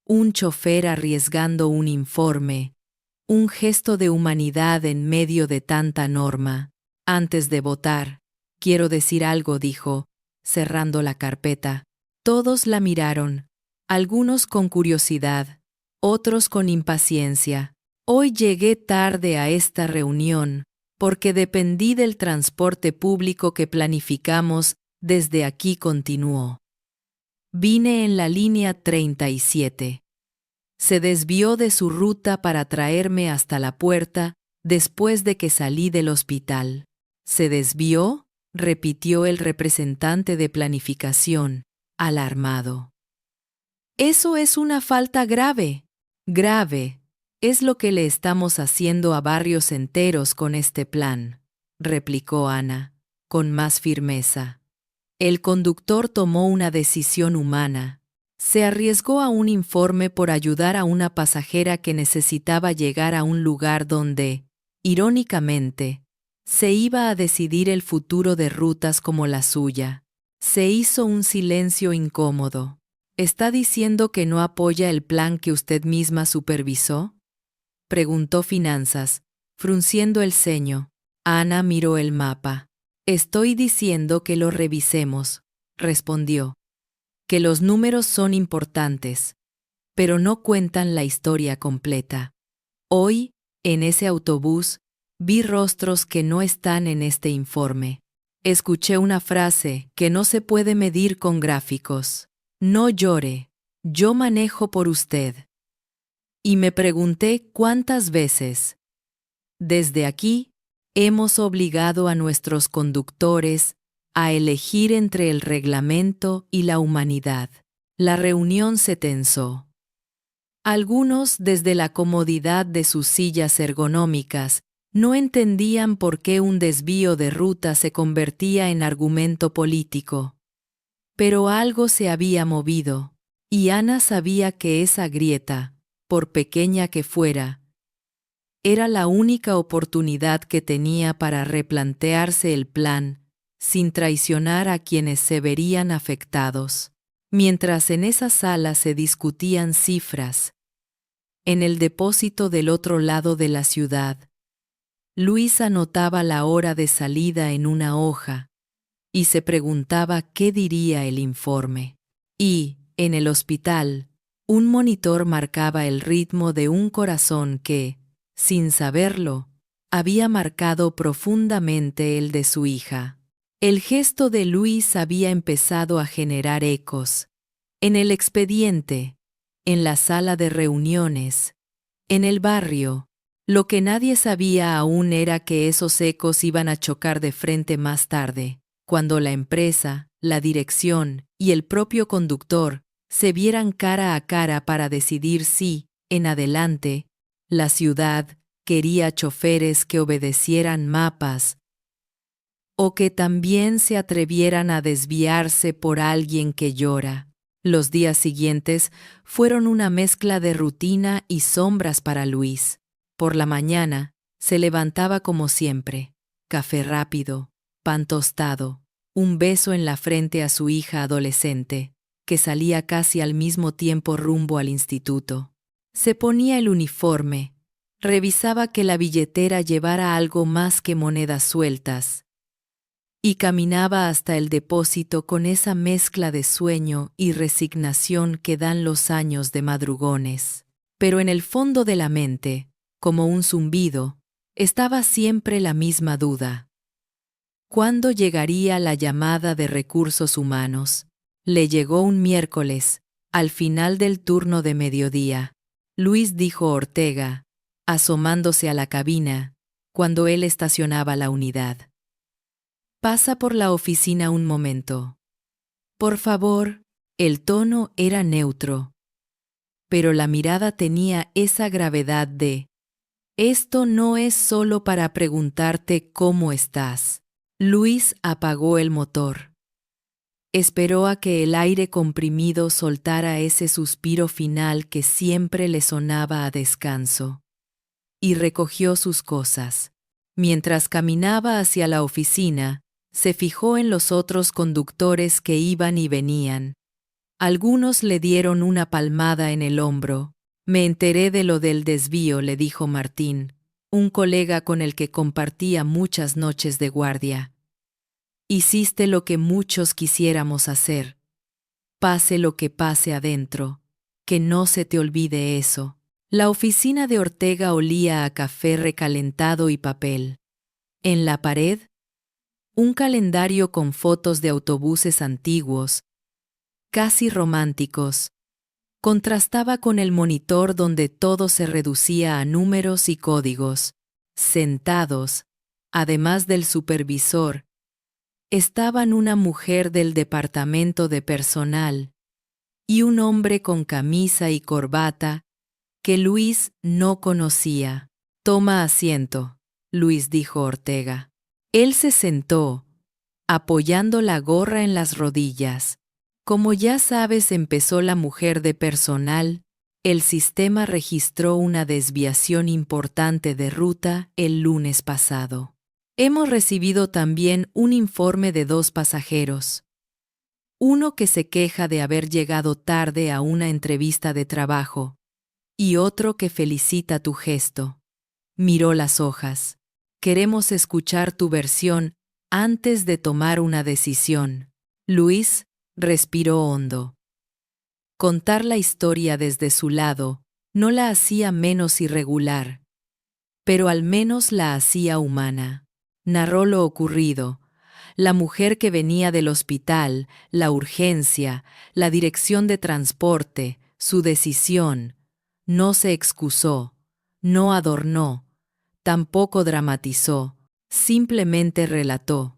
un chofer arriesgando un informe, un gesto de humanidad en medio de tanta norma. Antes de votar, quiero decir algo, dijo, cerrando la carpeta. Todos la miraron, algunos con curiosidad, otros con impaciencia. Hoy llegué tarde a esta reunión, porque dependí del transporte público que planificamos, desde aquí continuó. Vine en la línea 37. Se desvió de su ruta para traerme hasta la puerta después de que salí del hospital. ¿Se desvió?, repitió el representante de planificación, alarmado. Eso es una falta grave. Grave. Es lo que le estamos haciendo a barrios enteros con este plan, replicó Ana, con más firmeza. El conductor tomó una decisión humana. Se arriesgó a un informe por ayudar a una pasajera que necesitaba llegar a un lugar donde, irónicamente, se iba a decidir el futuro de rutas como la suya. Se hizo un silencio incómodo. ¿Está diciendo que no apoya el plan que usted misma supervisó?, preguntó Finanzas, frunciendo el ceño. Ana miró el mapa. Estoy diciendo que lo revisemos, respondió. Que los números son importantes, pero no cuentan la historia completa. Hoy, en ese autobús, vi rostros que no están en este informe. Escuché una frase que no se puede medir con gráficos. No llore, yo manejo por usted. Y me pregunté cuántas veces. Desde aquí, hemos obligado a nuestros conductores a elegir entre el reglamento y la humanidad. La reunión se tensó. Algunos, desde la comodidad de sus sillas ergonómicas, no entendían por qué un desvío de ruta se convertía en argumento político. Pero algo se había movido, y Ana sabía que esa grieta, por pequeña que fuera, era la única oportunidad que tenía para replantearse el plan, sin traicionar a quienes se verían afectados. Mientras en esa sala se discutían cifras, en el depósito del otro lado de la ciudad, Luis anotaba la hora de salida en una hoja y se preguntaba qué diría el informe. Y, en el hospital, un monitor marcaba el ritmo de un corazón que, sin saberlo, había marcado profundamente el de su hija. El gesto de Luis había empezado a generar ecos. En el expediente, en la sala de reuniones, en el barrio, Lo que nadie sabía aún era que esos ecos iban a chocar de frente más tarde, cuando la empresa, la dirección y el propio conductor se vieran cara a cara para decidir si, en adelante, la ciudad quería choferes que obedecieran mapas o que también se atrevieran a desviarse por alguien que llora. Los días siguientes fueron una mezcla de rutina y sombras para Luis. Por la mañana, se levantaba como siempre. Café rápido, pan tostado, un beso en la frente a su hija adolescente, que salía casi al mismo tiempo rumbo al instituto. Se ponía el uniforme, revisaba que la billetera llevara algo más que monedas sueltas, y caminaba hasta el depósito con esa mezcla de sueño y resignación que dan los años de madrugones. Pero en el fondo de la mente, como un zumbido, estaba siempre la misma duda. ¿Cuándo llegaría la llamada de recursos humanos? Le llegó un miércoles, al final del turno de mediodía. Luis dijo Ortega, asomándose a la cabina, cuando él estacionaba la unidad. Pasa por la oficina un momento. Por favor. El tono era neutro, pero la mirada tenía esa gravedad de: esto no es solo para preguntarte cómo estás. Luis apagó el motor. Esperó a que el aire comprimido soltara ese suspiro final que siempre le sonaba a descanso, y recogió sus cosas. Mientras caminaba hacia la oficina, se fijó en los otros conductores que iban y venían. Algunos le dieron una palmada en el hombro. Me enteré de lo del desvío, le dijo Martín, un colega con el que compartía muchas noches de guardia. Hiciste lo que muchos quisiéramos hacer. Pase lo que pase adentro, que no se te olvide eso. La oficina de Ortega olía a café recalentado y papel. En la pared, un calendario con fotos de autobuses antiguos, casi románticos, contrastaba con el monitor donde todo se reducía a números y códigos. Sentados, además del supervisor, estaban una mujer del departamento de personal y un hombre con camisa y corbata que Luis no conocía. Toma asiento, Luis dijo Ortega. Él se sentó, apoyando la gorra en las rodillas. Como ya sabes, empezó la mujer de personal, el sistema registró una desviación importante de ruta el lunes pasado. Hemos recibido también un informe de 2 pasajeros. Uno que se queja de haber llegado tarde a una entrevista de trabajo, y otro que felicita tu gesto. Miró las hojas. Queremos escuchar tu versión antes de tomar una decisión. Luis respiró hondo. Contar la historia desde su lado no la hacía menos irregular, pero al menos la hacía humana. Narró lo ocurrido, la mujer que venía del hospital, la urgencia, la dirección de transporte, su decisión. No se excusó, no adornó, tampoco dramatizó, simplemente relató,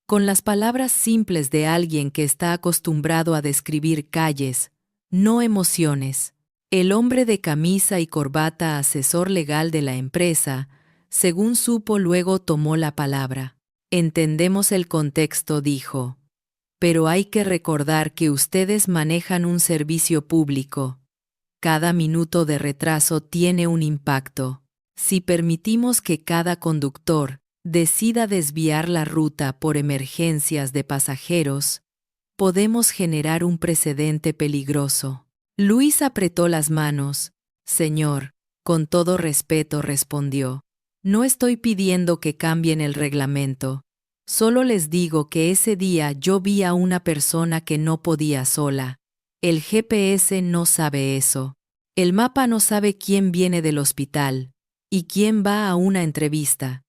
con las palabras simples de alguien que está acostumbrado a describir calles, no emociones. El hombre de camisa y corbata, asesor legal de la empresa, según supo luego, tomó la palabra. Entendemos el contexto, dijo, pero hay que recordar que ustedes manejan un servicio público. Cada minuto de retraso tiene un impacto. Si permitimos que cada conductor decida desviar la ruta por emergencias de pasajeros, podemos generar un precedente peligroso. Luis apretó las manos. Señor, con todo respeto respondió, no estoy pidiendo que cambien el reglamento. Solo les digo que ese día yo vi a una persona que no podía sola. El GPS no sabe eso. El mapa no sabe quién viene del hospital y quién va a una entrevista.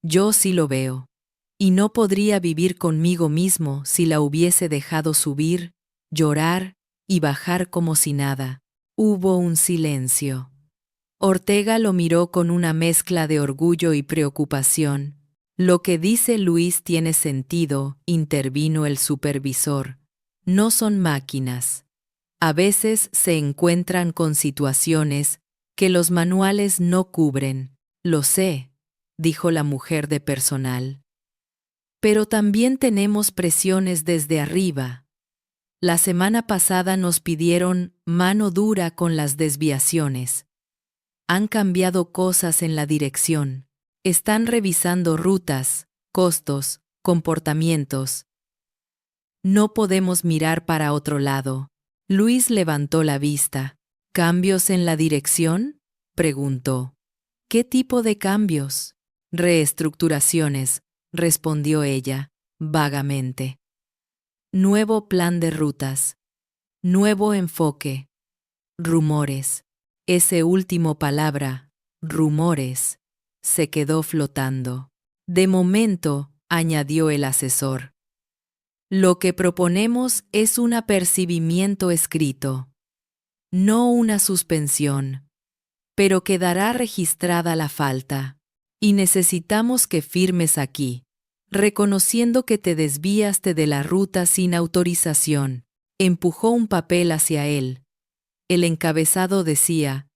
Yo sí lo veo. Y no podría vivir conmigo mismo si la hubiese dejado subir, llorar y bajar como si nada. Hubo un silencio. Ortega lo miró con una mezcla de orgullo y preocupación. Lo que dice Luis tiene sentido, intervino el supervisor. No son máquinas. A veces se encuentran con situaciones que los manuales no cubren. Lo sé, dijo la mujer de personal. Pero también tenemos presiones desde arriba. La semana pasada nos pidieron mano dura con las desviaciones. Han cambiado cosas en la dirección. Están revisando rutas, costos, comportamientos. No podemos mirar para otro lado. Luis levantó la vista. ¿Cambios en la dirección?, preguntó. ¿Qué tipo de cambios? Reestructuraciones, respondió ella, vagamente. Nuevo plan de rutas. Nuevo enfoque. Rumores. Ese último palabra, rumores, se quedó flotando. De momento, añadió el asesor. Lo que proponemos es un apercibimiento escrito, no una suspensión, pero quedará registrada la falta, y necesitamos que firmes aquí, reconociendo que te desvíaste de la ruta sin autorización. Empujó un papel hacia él. El encabezado decía: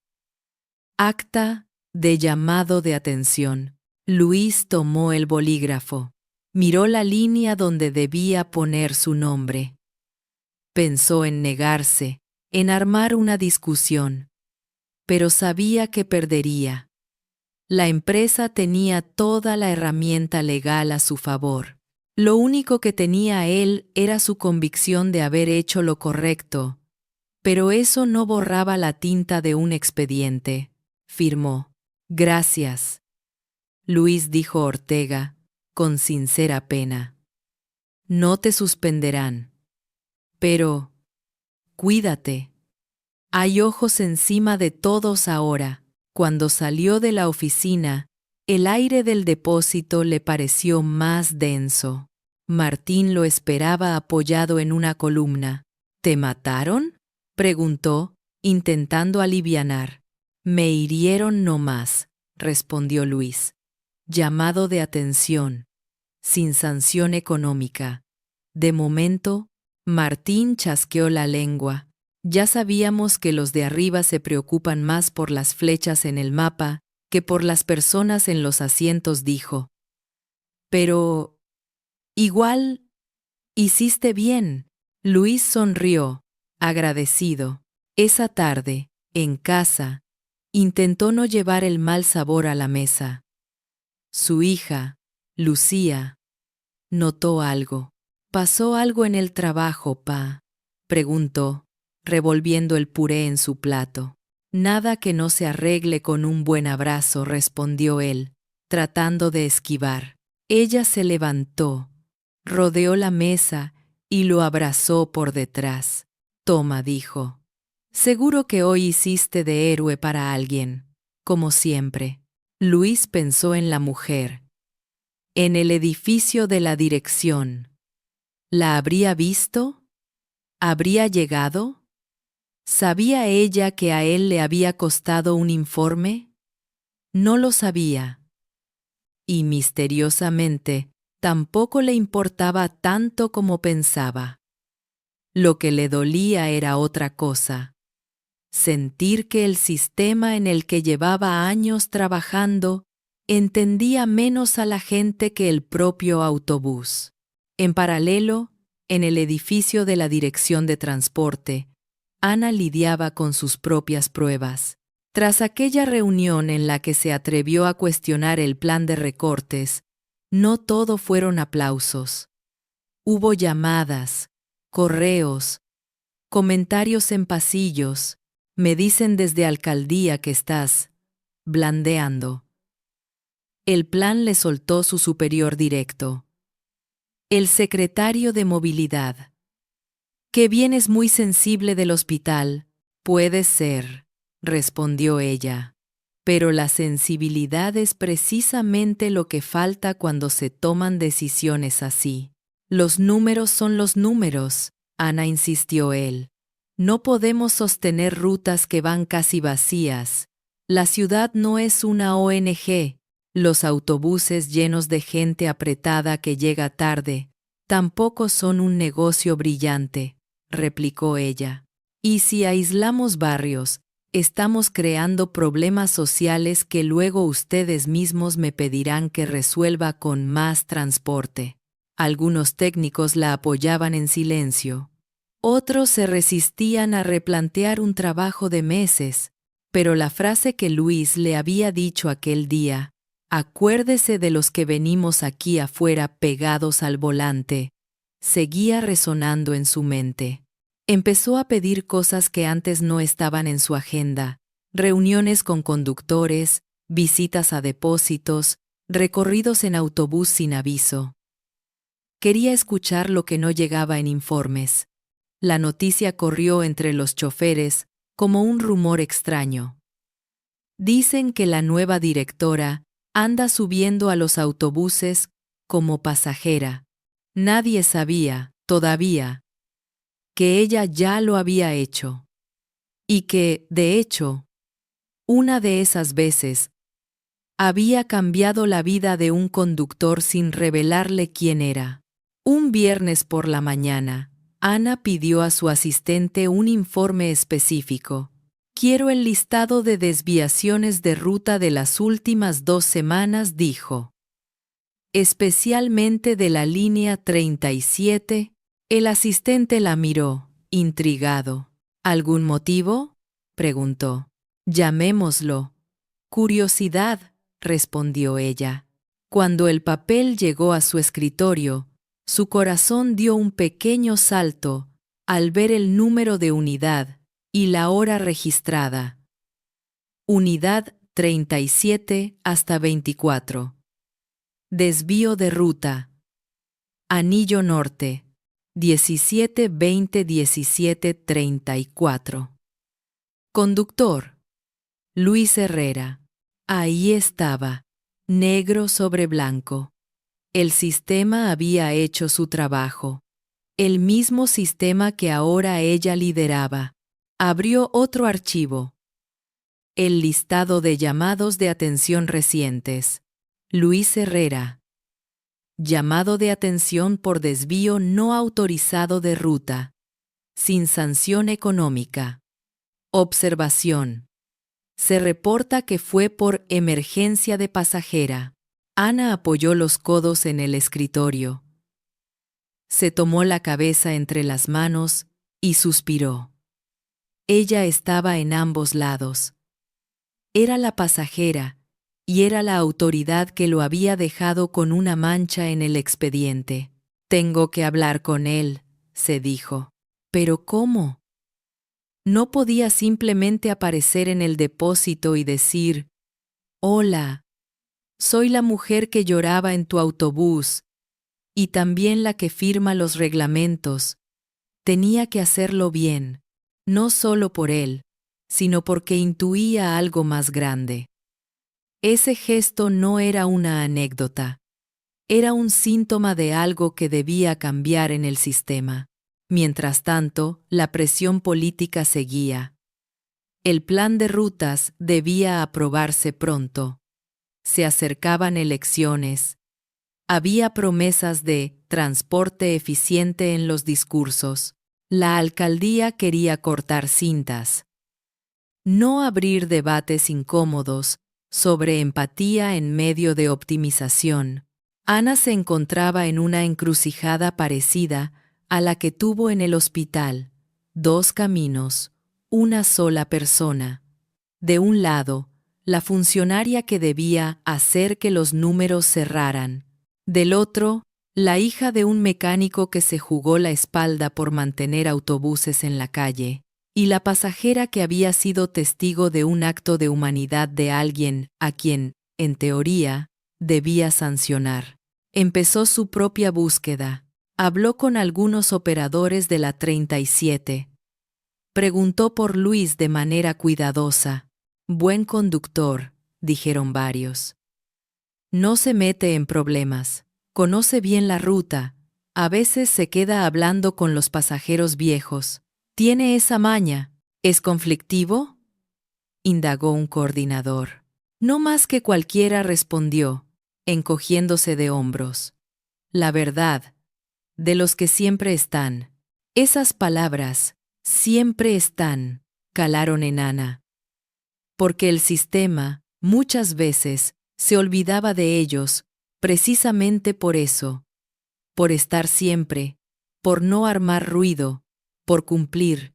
Acta de llamado de atención. Luis tomó el bolígrafo. Miró la línea donde debía poner su nombre. Pensó en negarse, en armar una discusión, pero sabía que perdería. La empresa tenía toda la herramienta legal a su favor. Lo único que tenía él era su convicción de haber hecho lo correcto, pero eso no borraba la tinta de un expediente. Firmó. Gracias. Luis dijo Ortega, con sincera pena. No te suspenderán. Pero, cuídate. Hay ojos encima de todos ahora. Cuando salió de la oficina, el aire del depósito le pareció más denso. Martín lo esperaba apoyado en una columna. ¿Te mataron?, preguntó, intentando alivianar. Me hirieron no más, respondió Luis. Llamado de atención, sin sanción económica. De momento, Martín chasqueó la lengua. Ya sabíamos que los de arriba se preocupan más por las flechas en el mapa que por las personas en los asientos, dijo. Pero, igual, hiciste bien. Luis sonrió, agradecido. Esa tarde, en casa, intentó no llevar el mal sabor a la mesa. Su hija, Lucía, notó algo. ¿Pasó algo en el trabajo, pa?, preguntó, revolviendo el puré en su plato. Nada que no se arregle con un buen abrazo, respondió él, tratando de esquivar. Ella se levantó, rodeó la mesa y lo abrazó por detrás. Toma, dijo. Seguro que hoy hiciste de héroe para alguien, como siempre. Luis pensó en la mujer. En el edificio de la dirección. ¿La habría visto? ¿Habría llegado? ¿Sabía ella que a él le había costado un informe? No lo sabía. Y misteriosamente, tampoco le importaba tanto como pensaba. Lo que le dolía era otra cosa. Sentir que el sistema en el que llevaba años trabajando entendía menos a la gente que el propio autobús. En paralelo, en el edificio de la Dirección de Transporte, Ana lidiaba con sus propias pruebas. Tras aquella reunión en la que se atrevió a cuestionar el plan de recortes, no todo fueron aplausos. Hubo llamadas, correos, comentarios en pasillos. Me dicen desde alcaldía que estás blandeando. El plan le soltó su superior directo. El secretario de Movilidad. Que vienes muy sensible del hospital. Puede ser, respondió ella. Pero la sensibilidad es precisamente lo que falta cuando se toman decisiones así. Los números son los números, Ana, insistió él. No podemos sostener rutas que van casi vacías. La ciudad no es una ONG, los autobuses llenos de gente apretada que llega tarde, tampoco son un negocio brillante, replicó ella. Y si aislamos barrios, estamos creando problemas sociales que luego ustedes mismos me pedirán que resuelva con más transporte. Algunos técnicos la apoyaban en silencio. Otros se resistían a replantear un trabajo de meses, pero la frase que Luis le había dicho aquel día, acuérdese de los que venimos aquí afuera pegados al volante, seguía resonando en su mente. Empezó a pedir cosas que antes no estaban en su agenda, reuniones con conductores, visitas a depósitos, recorridos en autobús sin aviso. Quería escuchar lo que no llegaba en informes. La noticia corrió entre los choferes como un rumor extraño. Dicen que la nueva directora anda subiendo a los autobuses como pasajera. Nadie sabía, todavía, que ella ya lo había hecho. Y que, de hecho, una de esas veces, había cambiado la vida de un conductor sin revelarle quién era. Un viernes por la mañana, Ana pidió a su asistente un informe específico. Quiero el listado de desviaciones de ruta de las últimas 2 semanas, dijo. Especialmente de la línea 37, el asistente la miró, intrigado. ¿Algún motivo?, preguntó. Llamémoslo curiosidad, respondió ella. Cuando el papel llegó a su escritorio, su corazón dio un pequeño salto al ver el número de unidad y la hora registrada. Unidad 37 hasta 24. Desvío de ruta. Anillo Norte. 17-20-17-34. Conductor. Luis Herrera. Ahí estaba, negro sobre blanco. El sistema había hecho su trabajo. El mismo sistema que ahora ella lideraba. Abrió otro archivo. El listado de llamados de atención recientes. Luis Herrera. Llamado de atención por desvío no autorizado de ruta. Sin sanción económica. Observación. Se reporta que fue por emergencia de pasajera. Ana apoyó los codos en el escritorio. Se tomó la cabeza entre las manos y suspiró. Ella estaba en ambos lados. Era la pasajera y era la autoridad que lo había dejado con una mancha en el expediente. Tengo que hablar con él, se dijo. ¿Pero cómo? No podía simplemente aparecer en el depósito y decir, «Hola, soy la mujer que lloraba en tu autobús y también la que firma los reglamentos». Tenía que hacerlo bien, no solo por él, sino porque intuía algo más grande. Ese gesto no era una anécdota, era un síntoma de algo que debía cambiar en el sistema. Mientras tanto, la presión política seguía. El plan de rutas debía aprobarse pronto. Se acercaban elecciones. Había promesas de transporte eficiente en los discursos. La alcaldía quería cortar cintas. No abrir debates incómodos sobre empatía en medio de optimización. Ana se encontraba en una encrucijada parecida a la que tuvo en el hospital. 2 caminos, una sola persona. De un lado, la funcionaria que debía hacer que los números cerraran. Del otro, la hija de un mecánico que se jugó la espalda por mantener autobuses en la calle. Y la pasajera que había sido testigo de un acto de humanidad de alguien a quien, en teoría, debía sancionar. Empezó su propia búsqueda. Habló con algunos operadores de la 37. Preguntó por Luis de manera cuidadosa. Buen conductor, dijeron varios. No se mete en problemas. Conoce bien la ruta. A veces se queda hablando con los pasajeros viejos. Tiene esa maña. ¿Es conflictivo? indagó un coordinador. No más que cualquiera, respondió, encogiéndose de hombros. La verdad, de los que siempre están. Esas palabras, siempre están, calaron en Ana. Porque el sistema, muchas veces, se olvidaba de ellos, precisamente por eso. Por estar siempre, por no armar ruido, por cumplir.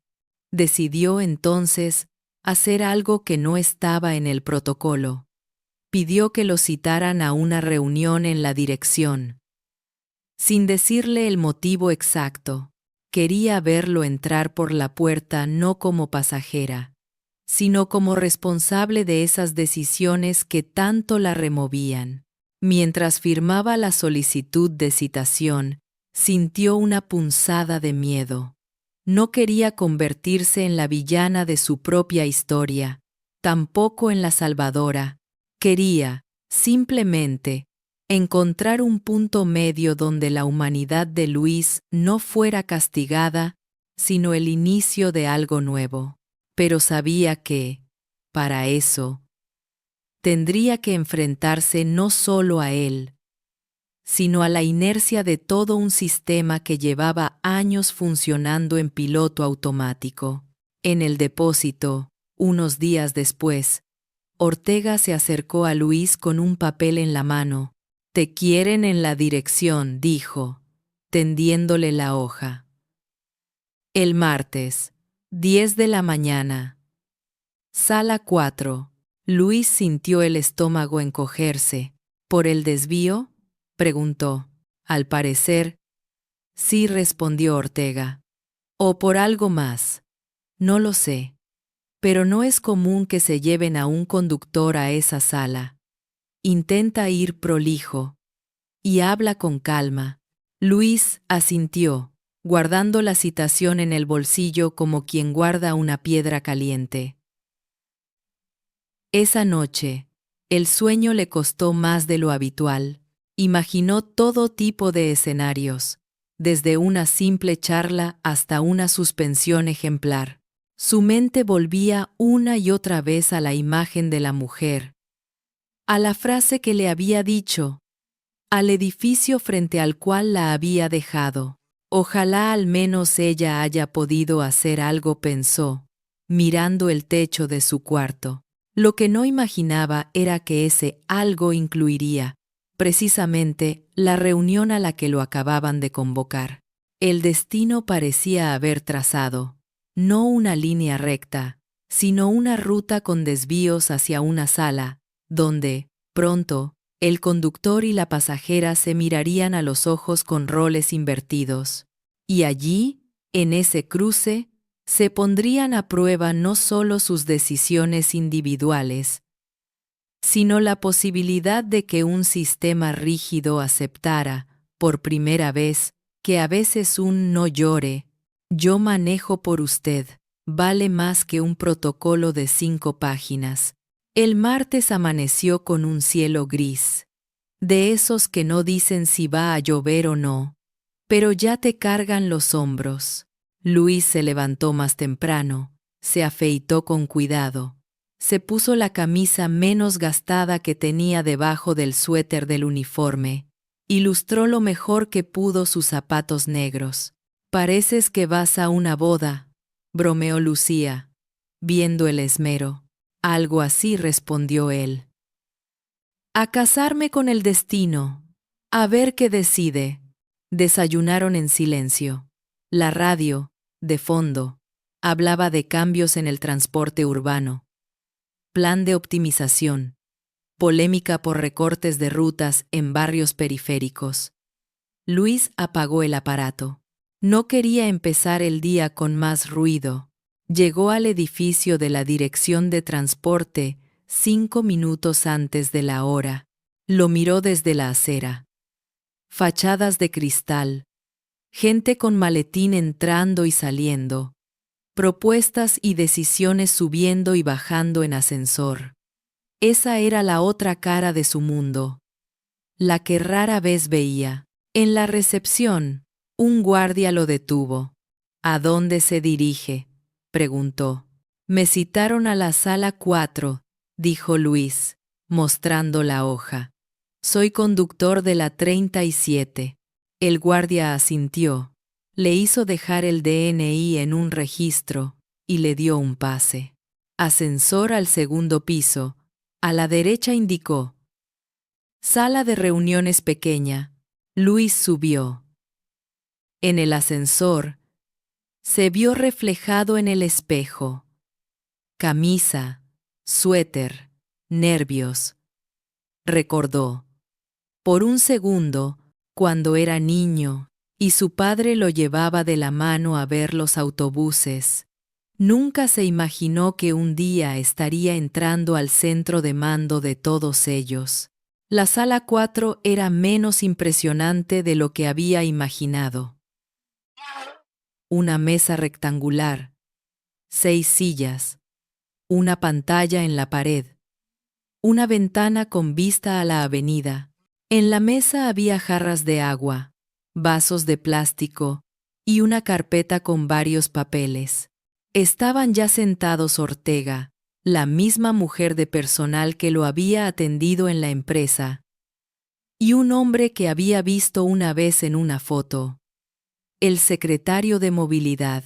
Decidió entonces hacer algo que no estaba en el protocolo. Pidió que lo citaran a una reunión en la dirección. Sin decirle el motivo exacto, quería verlo entrar por la puerta no como pasajera, sino como responsable de esas decisiones que tanto la removían. Mientras firmaba la solicitud de citación, sintió una punzada de miedo. No quería convertirse en la villana de su propia historia, tampoco en la salvadora. Quería, simplemente, encontrar un punto medio donde la humanidad de Luis no fuera castigada, sino el inicio de algo nuevo. Pero sabía que, para eso, tendría que enfrentarse no solo a él, sino a la inercia de todo un sistema que llevaba años funcionando en piloto automático. En el depósito, unos días después, Ortega se acercó a Luis con un papel en la mano. «Te quieren en la dirección», dijo, tendiéndole la hoja. El martes, 10 de la mañana. Sala 4. Luis sintió el estómago encogerse. ¿Por el desvío?, preguntó. Al parecer, sí, respondió Ortega. ¿O por algo más? No lo sé. Pero no es común que se lleven a un conductor a esa sala. Intenta ir prolijo. Y habla con calma. Luis asintió, guardando la citación en el bolsillo como quien guarda una piedra caliente. Esa noche, el sueño le costó más de lo habitual. Imaginó todo tipo de escenarios, desde una simple charla hasta una suspensión ejemplar. Su mente volvía una y otra vez a la imagen de la mujer, a la frase que le había dicho, al edificio frente al cual la había dejado. Ojalá al menos ella haya podido hacer algo, pensó, mirando el techo de su cuarto. Lo que no imaginaba era que ese algo incluiría, precisamente, la reunión a la que lo acababan de convocar. El destino parecía haber trazado, no una línea recta, sino una ruta con desvíos hacia una sala, donde, pronto, el conductor y la pasajera se mirarían a los ojos con roles invertidos. Y allí, en ese cruce, se pondrían a prueba no solo sus decisiones individuales, sino la posibilidad de que un sistema rígido aceptara, por primera vez, que a veces un «no llore, yo manejo por usted» vale más que un protocolo de 5 páginas. El martes amaneció con un cielo gris, de esos que no dicen si va a llover o no, pero ya te cargan los hombros. Luis se levantó más temprano, se afeitó con cuidado, se puso la camisa menos gastada que tenía debajo del suéter del uniforme, y lustró lo mejor que pudo sus zapatos negros. «Pareces que vas a una boda», bromeó Lucía, viendo el esmero. «Algo así», respondió él. «A casarme con el destino. A ver qué decide». Desayunaron en silencio. La radio, de fondo, hablaba de cambios en el transporte urbano. Plan de optimización. Polémica por recortes de rutas en barrios periféricos. Luis apagó el aparato. No quería empezar el día con más ruido. Llegó al edificio de la Dirección de Transporte 5 minutos antes de la hora. Lo miró desde la acera. Fachadas de cristal. Gente con maletín entrando y saliendo. Propuestas y decisiones subiendo y bajando en ascensor. Esa era la otra cara de su mundo, la que rara vez veía. En la recepción, un guardia lo detuvo. «¿A dónde se dirige?», preguntó. Me citaron a la sala 4, dijo Luis, mostrando la hoja. Soy conductor de la 37. El guardia asintió. Le hizo dejar el DNI en un registro y le dio un pase. Ascensor al segundo piso. A la derecha indicó. Sala de reuniones pequeña. Luis subió. En el ascensor, se vio reflejado en el espejo. Camisa, suéter, nervios. Recordó. Por un segundo, cuando era niño, y su padre lo llevaba de la mano a ver los autobuses. Nunca se imaginó que un día estaría entrando al centro de mando de todos ellos. La sala 4 era menos impresionante de lo que había imaginado. Una mesa rectangular, 6 sillas, una pantalla en la pared, una ventana con vista a la avenida. En la mesa había jarras de agua, vasos de plástico y una carpeta con varios papeles. Estaban ya sentados Ortega, la misma mujer de personal que lo había atendido en la empresa, y un hombre que había visto una vez en una foto. El secretario de movilidad.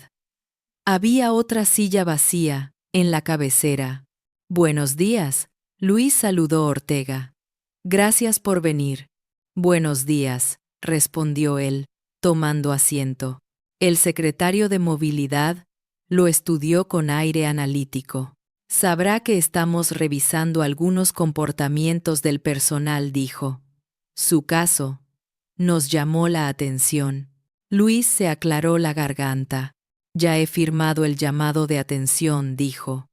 Había otra silla vacía, en la cabecera. Buenos días, Luis saludó Ortega. Gracias por venir. Buenos días, respondió él, tomando asiento. El secretario de movilidad lo estudió con aire analítico. Sabrá que estamos revisando algunos comportamientos del personal, dijo. Su caso nos llamó la atención. Luis se aclaró la garganta. Ya he firmado el llamado de atención, dijo.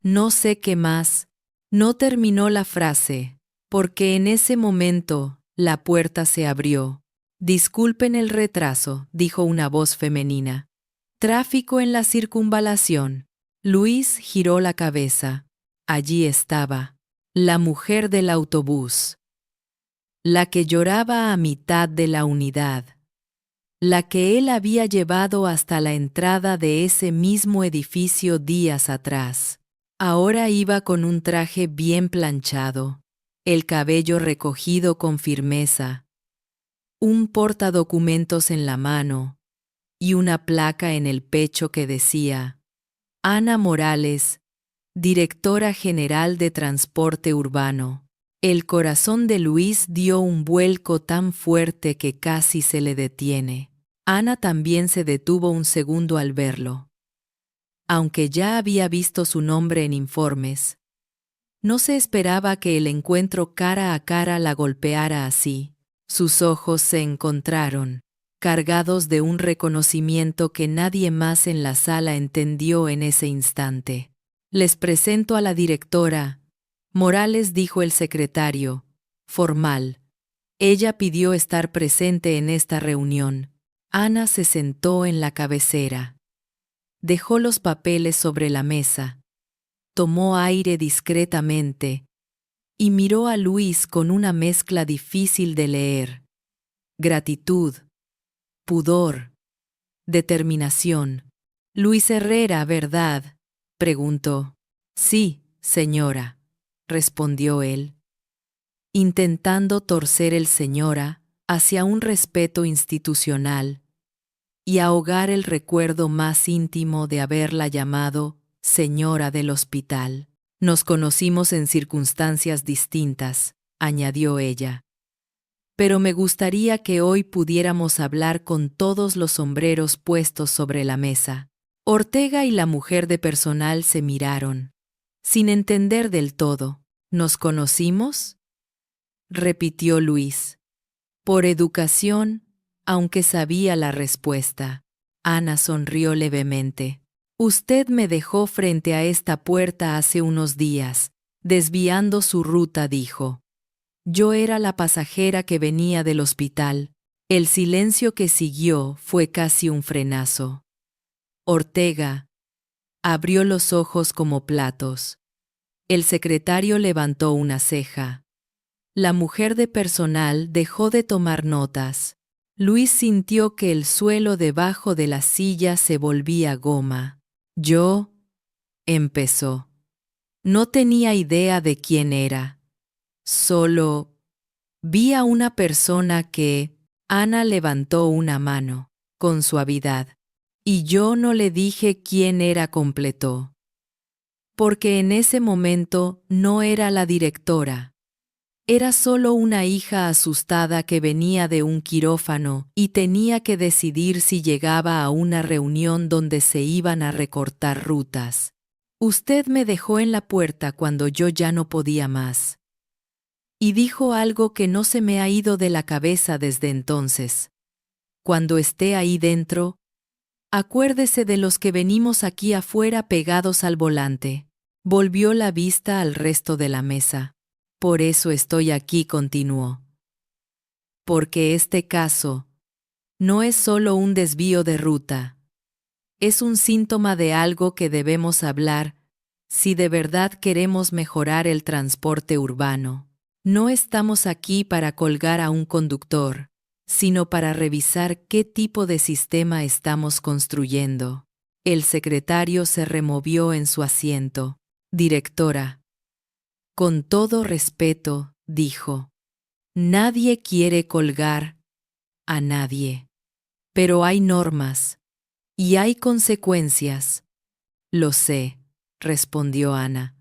No sé qué más. No terminó la frase, porque en ese momento la puerta se abrió. Disculpen el retraso, dijo una voz femenina. Tráfico en la circunvalación. Luis giró la cabeza. Allí estaba, la mujer del autobús. La que lloraba a mitad de la unidad. La que él había llevado hasta la entrada de ese mismo edificio días atrás. Ahora iba con un traje bien planchado, el cabello recogido con firmeza, un portadocumentos en la mano y una placa en el pecho que decía: Ana Morales, directora general de Transporte Urbano. El corazón de Luis dio un vuelco tan fuerte que casi se le detiene. Ana también se detuvo un segundo al verlo. Aunque ya había visto su nombre en informes, no se esperaba que el encuentro cara a cara la golpeara así. Sus ojos se encontraron, cargados de un reconocimiento que nadie más en la sala entendió en ese instante. Les presento a la directora Morales, dijo el secretario, formal. Ella pidió estar presente en esta reunión. Ana se sentó en la cabecera. Dejó los papeles sobre la mesa. Tomó aire discretamente y miró a Luis con una mezcla difícil de leer. Gratitud, pudor, determinación. Luis Herrera, ¿verdad?, preguntó. Sí, señora, respondió él, intentando torcer el señora hacia un respeto institucional y ahogar el recuerdo más íntimo de haberla llamado señora del hospital. Nos conocimos en circunstancias distintas, añadió ella. Pero me gustaría que hoy pudiéramos hablar con todos los sombreros puestos sobre la mesa. Ortega y la mujer de personal se miraron, sin entender del todo. ¿Nos conocimos?, repitió Luis. Por educación, aunque sabía la respuesta. Ana sonrió levemente. Usted me dejó frente a esta puerta hace unos días, desviando su ruta, dijo. Yo era la pasajera que venía del hospital. El silencio que siguió fue casi un frenazo. Ortega abrió los ojos como platos. El secretario levantó una ceja. La mujer de personal dejó de tomar notas. Luis sintió que el suelo debajo de la silla se volvía goma. Yo, empezó. No tenía idea de quién era. Solo vi a una persona que... Ana levantó una mano, con suavidad. Y yo no le dije quién era, completó. Porque en ese momento no era la directora. Era solo una hija asustada que venía de un quirófano y tenía que decidir si llegaba a una reunión donde se iban a recortar rutas. Usted me dejó en la puerta cuando yo ya no podía más. Y dijo algo que no se me ha ido de la cabeza desde entonces. Cuando esté ahí dentro, acuérdese de los que venimos aquí afuera pegados al volante. Volvió la vista al resto de la mesa. Por eso estoy aquí, continuó. Porque este caso no es solo un desvío de ruta. Es un síntoma de algo que debemos hablar si de verdad queremos mejorar el transporte urbano. No estamos aquí para colgar a un conductor, sino para revisar qué tipo de sistema estamos construyendo. El secretario se removió en su asiento. Directora. Con todo respeto, dijo. Nadie quiere colgar a nadie. Pero hay normas. Y hay consecuencias. Lo sé, respondió Ana.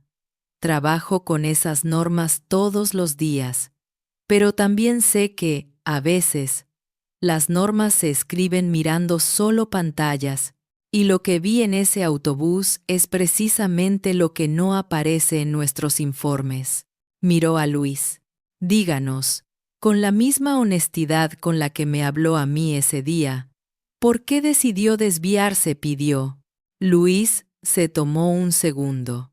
Trabajo con esas normas todos los días. Pero también sé que, a veces, las normas se escriben mirando solo pantallas, y lo que vi en ese autobús es precisamente lo que no aparece en nuestros informes. Miró a Luis. Díganos, con la misma honestidad con la que me habló a mí ese día, ¿por qué decidió desviarse?, pidió. Luis se tomó un segundo.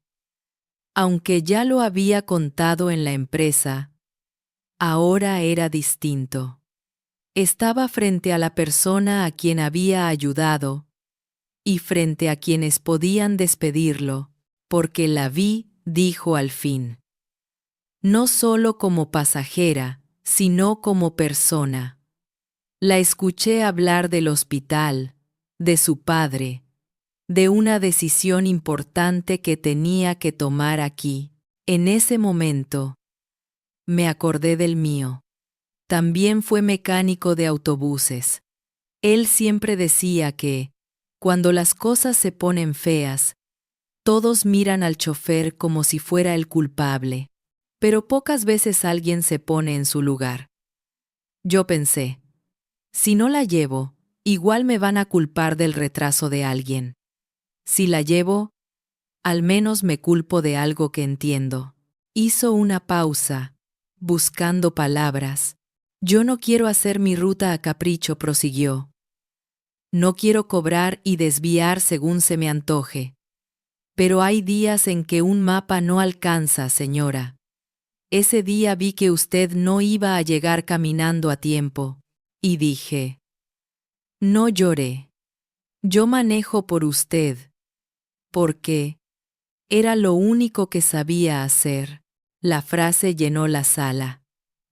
Aunque ya lo había contado en la empresa, ahora era distinto. Estaba frente a la persona a quien había ayudado y frente a quienes podían despedirlo, porque la vi, dijo al fin. No solo como pasajera, sino como persona. La escuché hablar del hospital, de su padre, de una decisión importante que tenía que tomar aquí. En ese momento, me acordé del mío. También fue mecánico de autobuses. Él siempre decía que, cuando las cosas se ponen feas, todos miran al chofer como si fuera el culpable, pero pocas veces alguien se pone en su lugar. Yo pensé, si no la llevo, igual me van a culpar del retraso de alguien. Si la llevo, al menos me culpo de algo que entiendo. Hizo una pausa, buscando palabras. Yo no quiero hacer mi ruta a capricho, prosiguió. No quiero cobrar y desviar según se me antoje. Pero hay días en que un mapa no alcanza, señora. Ese día vi que usted no iba a llegar caminando a tiempo, y dije, no lloré. Yo manejo por usted. Porque era lo único que sabía hacer. La frase llenó la sala,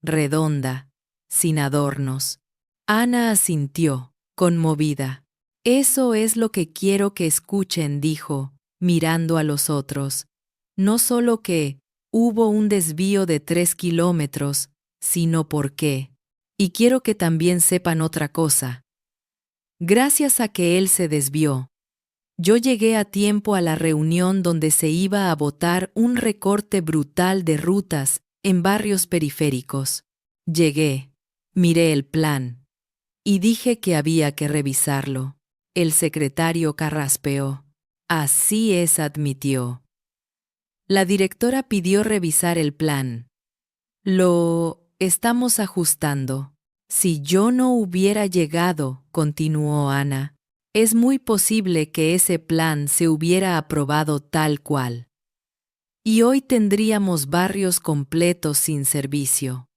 redonda, sin adornos. Ana asintió, conmovida. Eso es lo que quiero que escuchen, dijo, mirando a los otros. No solo que hubo un desvío de 3 kilómetros, sino por qué. Y quiero que también sepan otra cosa. Gracias a que él se desvió, yo llegué a tiempo a la reunión donde se iba a votar un recorte brutal de rutas en barrios periféricos. Llegué, miré el plan y dije que había que revisarlo. El secretario carraspeó. Así es, admitió. La directora pidió revisar el plan. Lo estamos ajustando. Si yo no hubiera llegado, continuó Ana, es muy posible que ese plan se hubiera aprobado tal cual. Y hoy tendríamos barrios completos sin servicio.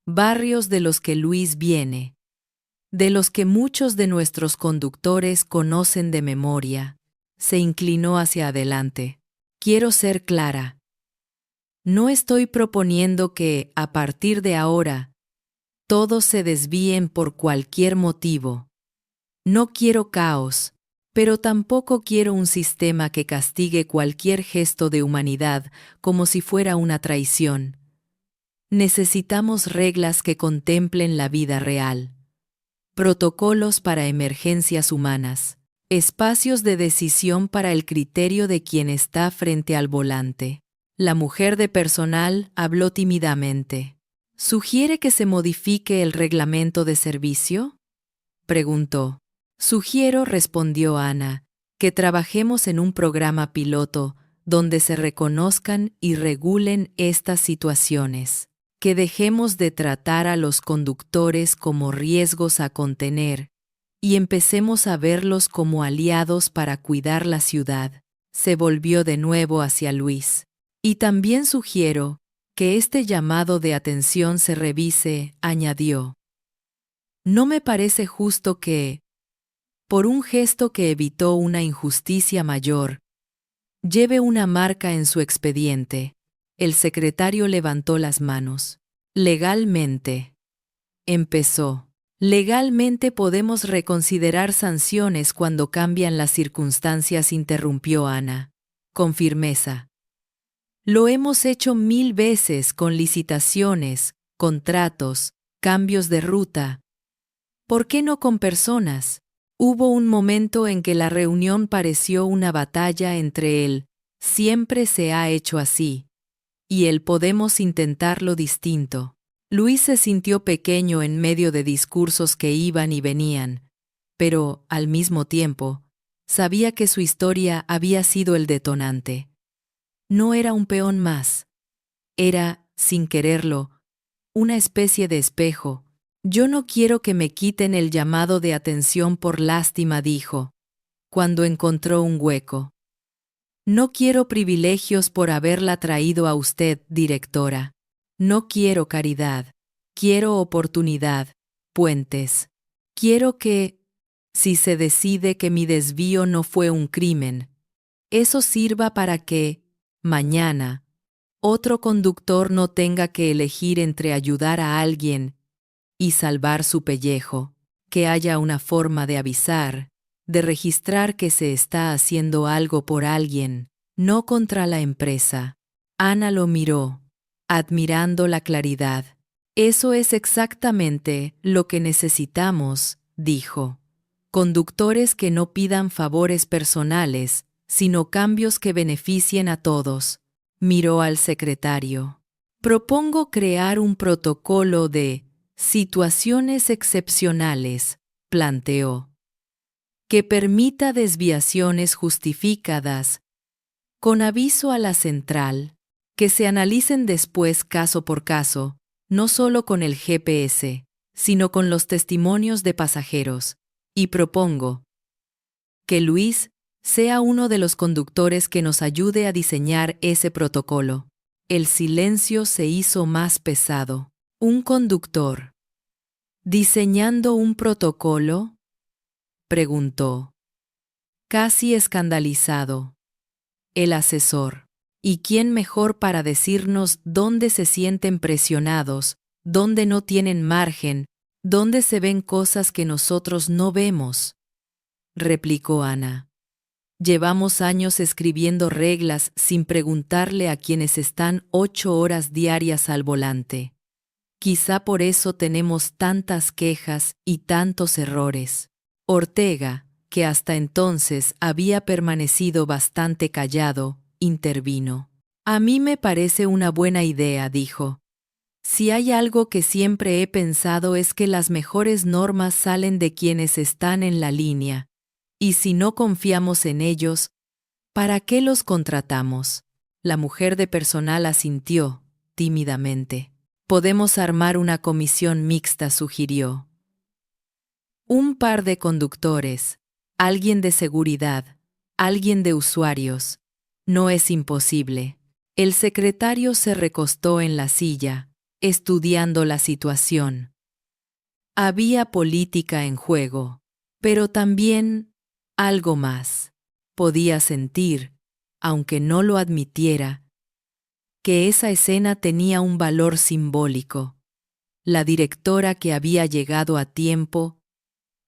Barrios de los que Luis viene, de los que muchos de nuestros conductores conocen de memoria. Se inclinó hacia adelante. Quiero ser clara. No estoy proponiendo que, a partir de ahora, todos se desvíen por cualquier motivo. No quiero caos, Pero tampoco quiero un sistema que castigue cualquier gesto de humanidad como si fuera una traición. Necesitamos reglas que contemplen la vida real. Protocolos para emergencias humanas. Espacios de decisión para el criterio de quien está frente al volante. La mujer de personal habló tímidamente. ¿Sugiere que se modifique el reglamento de servicio?, preguntó. Sugiero, respondió Ana, que trabajemos en un programa piloto donde se reconozcan y regulen estas situaciones. Que dejemos de tratar a los conductores como riesgos a contener y empecemos a verlos como aliados para cuidar la ciudad. Se volvió de nuevo hacia Luis. Y también sugiero que este llamado de atención se revise, añadió. No me parece justo que, por un gesto que evitó una injusticia mayor, lleve una marca en su expediente. El secretario levantó las manos. Legalmente, empezó. Legalmente podemos reconsiderar sanciones cuando cambian las circunstancias, interrumpió Ana, con firmeza. Lo hemos hecho 1000 veces con licitaciones, contratos, cambios de ruta. ¿Por qué no con personas? Hubo un momento en que la reunión pareció una batalla entre él, siempre se ha hecho así, y él podemos intentarlo distinto. Luis se sintió pequeño en medio de discursos que iban y venían, pero, al mismo tiempo, sabía que su historia había sido el detonante. No era un peón más. Era, sin quererlo, una especie de espejo. Yo no quiero que me quiten el llamado de atención por lástima, dijo, cuando encontró un hueco. No quiero privilegios por haberla traído a usted, directora. No quiero caridad. Quiero oportunidad, puentes. Quiero que, si se decide que mi desvío no fue un crimen, eso sirva para que, mañana, otro conductor no tenga que elegir entre ayudar a alguien y salvar su pellejo, que haya una forma de avisar, de registrar que se está haciendo algo por alguien, no contra la empresa. Ana lo miró, admirando la claridad. Eso es exactamente lo que necesitamos, dijo. Conductores que no pidan favores personales, sino cambios que beneficien a todos. Miró al secretario. Propongo crear un protocolo de situaciones excepcionales, planteó, que permita desviaciones justificadas, con aviso a la central, que se analicen después caso por caso, no solo con el GPS, sino con los testimonios de pasajeros, y propongo que Luis sea uno de los conductores que nos ayude a diseñar ese protocolo. El silencio se hizo más pesado. Un conductor. ¿Diseñando un protocolo?, preguntó, casi escandalizado. El asesor. ¿Y quién mejor para decirnos dónde se sienten presionados, dónde no tienen margen, dónde se ven cosas que nosotros no vemos?, replicó Ana. Llevamos años escribiendo reglas sin preguntarle a quienes están 8 horas diarias al volante. Quizá por eso tenemos tantas quejas y tantos errores. Ortega, que hasta entonces había permanecido bastante callado, intervino. A mí me parece una buena idea, dijo. Si hay algo que siempre he pensado es que las mejores normas salen de quienes están en la línea. Y si no confiamos en ellos, ¿para qué los contratamos? La mujer de personal asintió, tímidamente. Podemos armar una comisión mixta, sugirió. Un par de conductores, alguien de seguridad, alguien de usuarios. No es imposible. El secretario se recostó en la silla, estudiando la situación. Había política en juego, pero también algo más. Podía sentir, aunque no lo admitiera, que esa escena tenía un valor simbólico. La directora que había llegado a tiempo,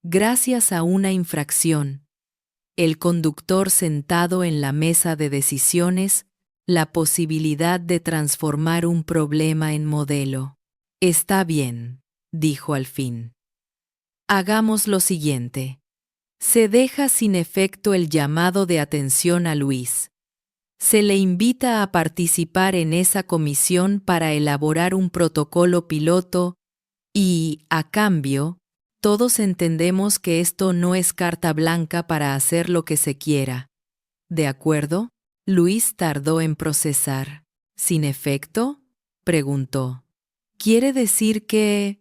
gracias a una infracción, el conductor sentado en la mesa de decisiones, la posibilidad de transformar un problema en modelo. Está bien, dijo al fin. Hagamos lo siguiente. Se deja sin efecto el llamado de atención a Luis. Se le invita a participar en esa comisión para elaborar un protocolo piloto y, a cambio, todos entendemos que esto no es carta blanca para hacer lo que se quiera. ¿De acuerdo? Luis tardó en procesar. ¿Sin efecto? Preguntó. ¿Quiere decir que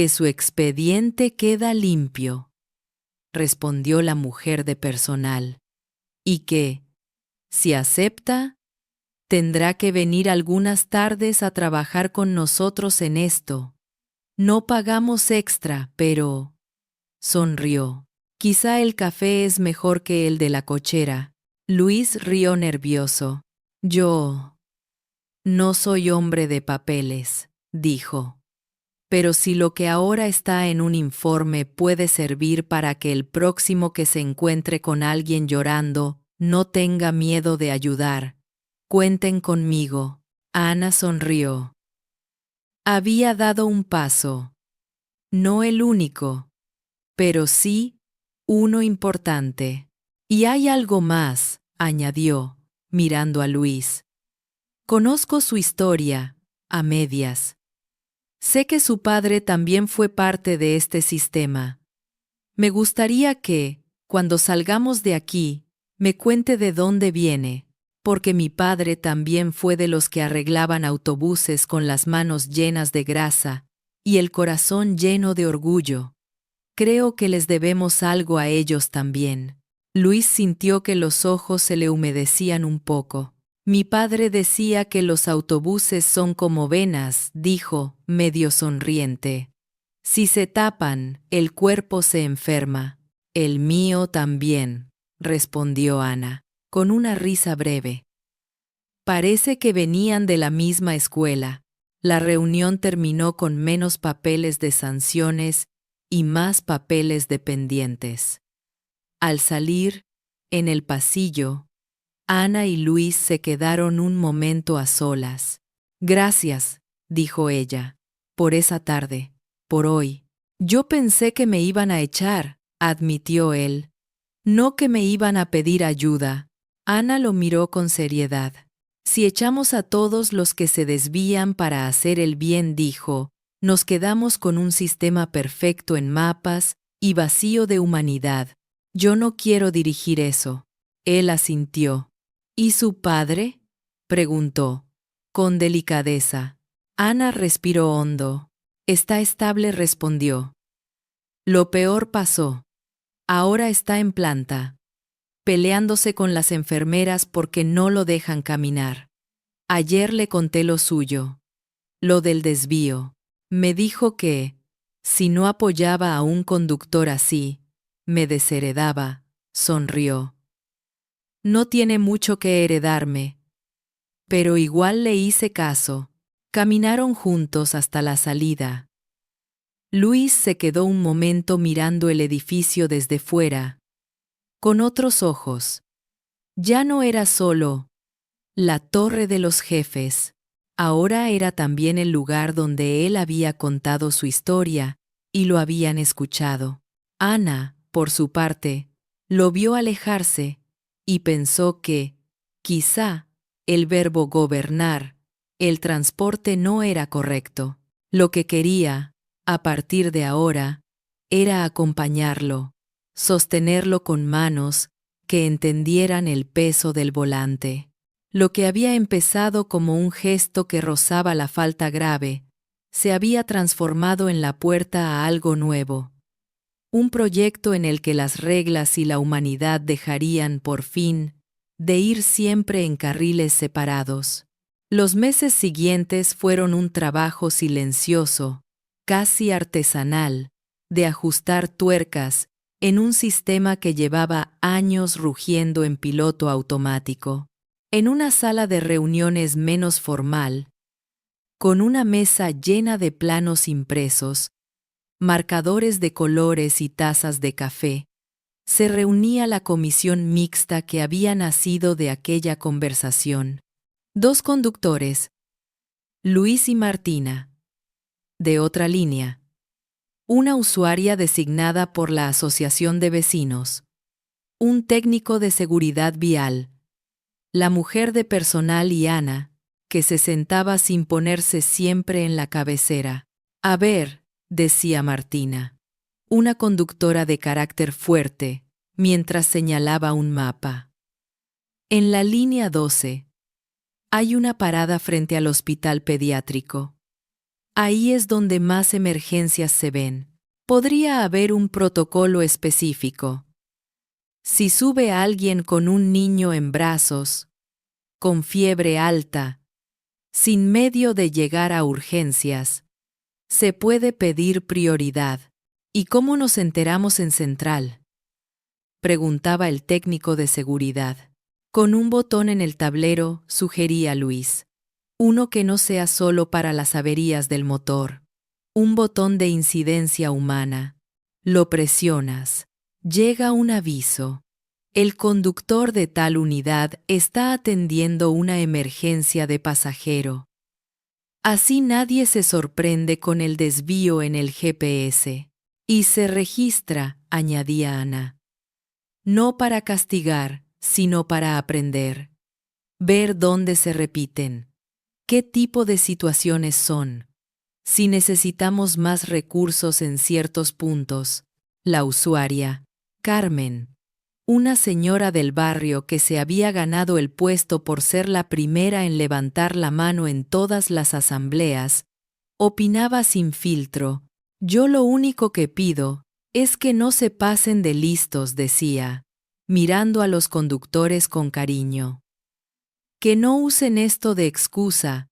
su expediente queda limpio? Respondió la mujer de personal. Y que, si acepta, tendrá que venir algunas tardes a trabajar con nosotros en esto. No pagamos extra, pero... Sonrió. Quizá el café es mejor que el de la cochera. Luis rió nervioso. Yo... no soy hombre de papeles, dijo. Pero si lo que ahora está en un informe puede servir para que el próximo que se encuentre con alguien llorando no tenga miedo de ayudar, cuenten conmigo. Ana sonrió. Había dado un paso. No el único, pero sí uno importante. Y hay algo más, añadió, mirando a Luis. Conozco su historia, a medias. Sé que su padre también fue parte de este sistema. Me gustaría que, cuando salgamos de aquí, me cuente de dónde viene, porque mi padre también fue de los que arreglaban autobuses con las manos llenas de grasa y el corazón lleno de orgullo. Creo que les debemos algo a ellos también. Luis sintió que los ojos se le humedecían un poco. Mi padre decía que los autobuses son como venas, dijo, medio sonriente. Si se tapan, el cuerpo se enferma. El mío también, respondió Ana, con una risa breve. Parece que venían de la misma escuela. La reunión terminó con menos papeles de sanciones y más papeles de pendientes. Al salir, en el pasillo, Ana y Luis se quedaron un momento a solas. Gracias, dijo ella, por esa tarde, por hoy. Yo pensé que me iban a echar, admitió él. No que me iban a pedir ayuda. Ana lo miró con seriedad. Si echamos a todos los que se desvían para hacer el bien, dijo, nos quedamos con un sistema perfecto en mapas y vacío de humanidad. Yo no quiero dirigir eso. Él asintió. ¿Y su padre? Preguntó, con delicadeza. Ana respiró hondo. Está estable, respondió. Lo peor pasó. Ahora está en planta, peleándose con las enfermeras porque no lo dejan caminar. Ayer le conté lo suyo, lo del desvío. Me dijo que, si no apoyaba a un conductor así, me desheredaba, sonrió. No tiene mucho que heredarme. Pero igual le hice caso. Caminaron juntos hasta la salida. Luis se quedó un momento mirando el edificio desde fuera, con otros ojos. Ya no era solo la torre de los jefes, ahora era también el lugar donde él había contado su historia y lo habían escuchado. Ana, por su parte, lo vio alejarse y pensó que, quizá, el verbo gobernar, el transporte no era correcto. Lo que quería, a partir de ahora, era acompañarlo, sostenerlo con manos que entendieran el peso del volante. Lo que había empezado como un gesto que rozaba la falta grave, se había transformado en la puerta a algo nuevo. Un proyecto en el que las reglas y la humanidad dejarían, por fin, de ir siempre en carriles separados. Los meses siguientes fueron un trabajo silencioso, casi artesanal, de ajustar tuercas en un sistema que llevaba años rugiendo en piloto automático. En una sala de reuniones menos formal, con una mesa llena de planos impresos, marcadores de colores y tazas de café, Se reunía la comisión mixta que había nacido de aquella conversación. 2 conductores, Luis y Martina. De otra línea, una usuaria designada por la Asociación de Vecinos, un técnico de seguridad vial, la mujer de personal y Ana, que se sentaba sin ponerse siempre en la cabecera. A ver, decía Martina, una conductora de carácter fuerte, mientras señalaba un mapa. En la línea 12, hay una parada frente al hospital pediátrico. Ahí es donde más emergencias se ven. Podría haber un protocolo específico. Si sube alguien con un niño en brazos, con fiebre alta, sin medio de llegar a urgencias, se puede pedir prioridad. ¿Y cómo nos enteramos en Central?, preguntaba el técnico de seguridad. Con un botón en el tablero, sugería Luis. Uno que no sea solo para las averías del motor. Un botón de incidencia humana. Lo presionas. Llega un aviso. El conductor de tal unidad está atendiendo una emergencia de pasajero. Así nadie se sorprende con el desvío en el GPS. Y se registra, añadía Ana. No para castigar, sino para aprender. Ver dónde se repiten. ¿Qué tipo de situaciones son? Si necesitamos más recursos en ciertos puntos. La usuaria, Carmen, una señora del barrio que se había ganado el puesto por ser la primera en levantar la mano en todas las asambleas, opinaba sin filtro. Yo lo único que pido es que no se pasen de listos, decía, mirando a los conductores con cariño. Que no usen esto de excusa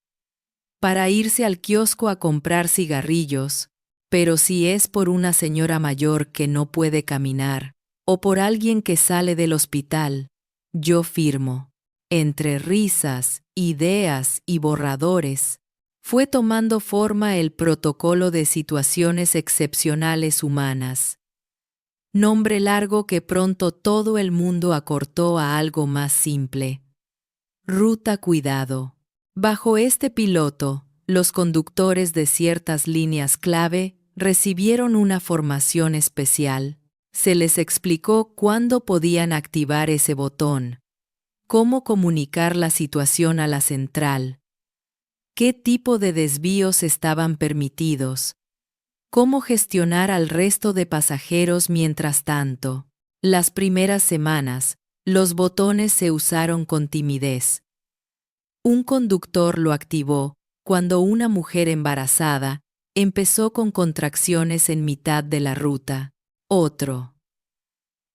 para irse al kiosco a comprar cigarrillos, pero si es por una señora mayor que no puede caminar, o por alguien que sale del hospital, yo firmo. Entre risas, ideas y borradores, fue tomando forma el protocolo de situaciones excepcionales humanas. Nombre largo que pronto todo el mundo acortó a algo más simple. Ruta Cuidado. Bajo este piloto, los conductores de ciertas líneas clave recibieron una formación especial. Se les explicó cuándo podían activar ese botón, cómo comunicar la situación a la central, qué tipo de desvíos estaban permitidos, cómo gestionar al resto de pasajeros mientras tanto. Las primeras semanas, los botones se usaron con timidez. Un conductor lo activó cuando una mujer embarazada empezó con contracciones en mitad de la ruta. Otro.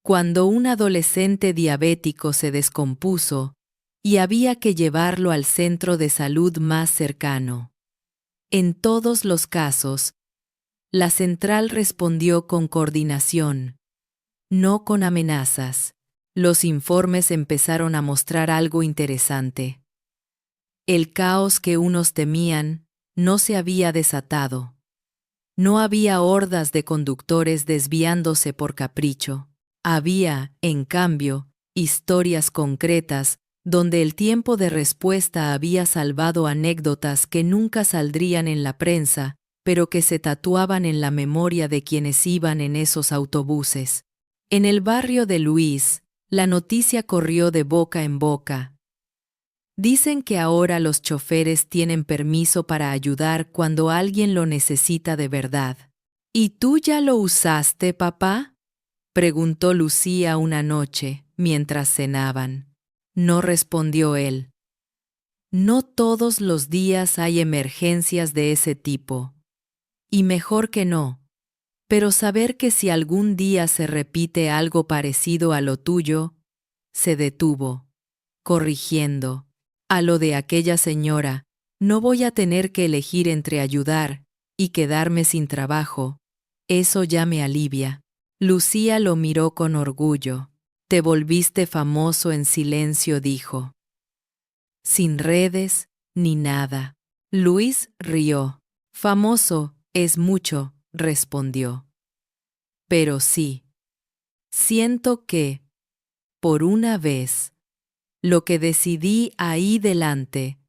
Cuando un adolescente diabético se descompuso y había que llevarlo al centro de salud más cercano. En todos los casos, la central respondió con coordinación, no con amenazas. Los informes empezaron a mostrar algo interesante. El caos que unos temían no se había desatado. No había hordas de conductores desviándose por capricho. Había, en cambio, historias concretas donde el tiempo de respuesta había salvado anécdotas que nunca saldrían en la prensa, pero que se tatuaban en la memoria de quienes iban en esos autobuses. En el barrio de Luis, la noticia corrió de boca en boca. Dicen que ahora los choferes tienen permiso para ayudar cuando alguien lo necesita de verdad. ¿Y tú ya lo usaste, papá?, preguntó Lucía una noche, mientras cenaban. No respondió él. No todos los días hay emergencias de ese tipo. Y mejor que no. Pero saber que si algún día se repite algo parecido a lo tuyo, se detuvo, corrigiendo. A lo de aquella señora, no voy a tener que elegir entre ayudar y quedarme sin trabajo. Eso ya me alivia. Lucía lo miró con orgullo. Te volviste famoso en silencio, dijo. Sin redes, ni nada. Luis rió. Famoso es mucho, respondió. Pero sí. Siento que, por una vez, lo que decidí ahí delante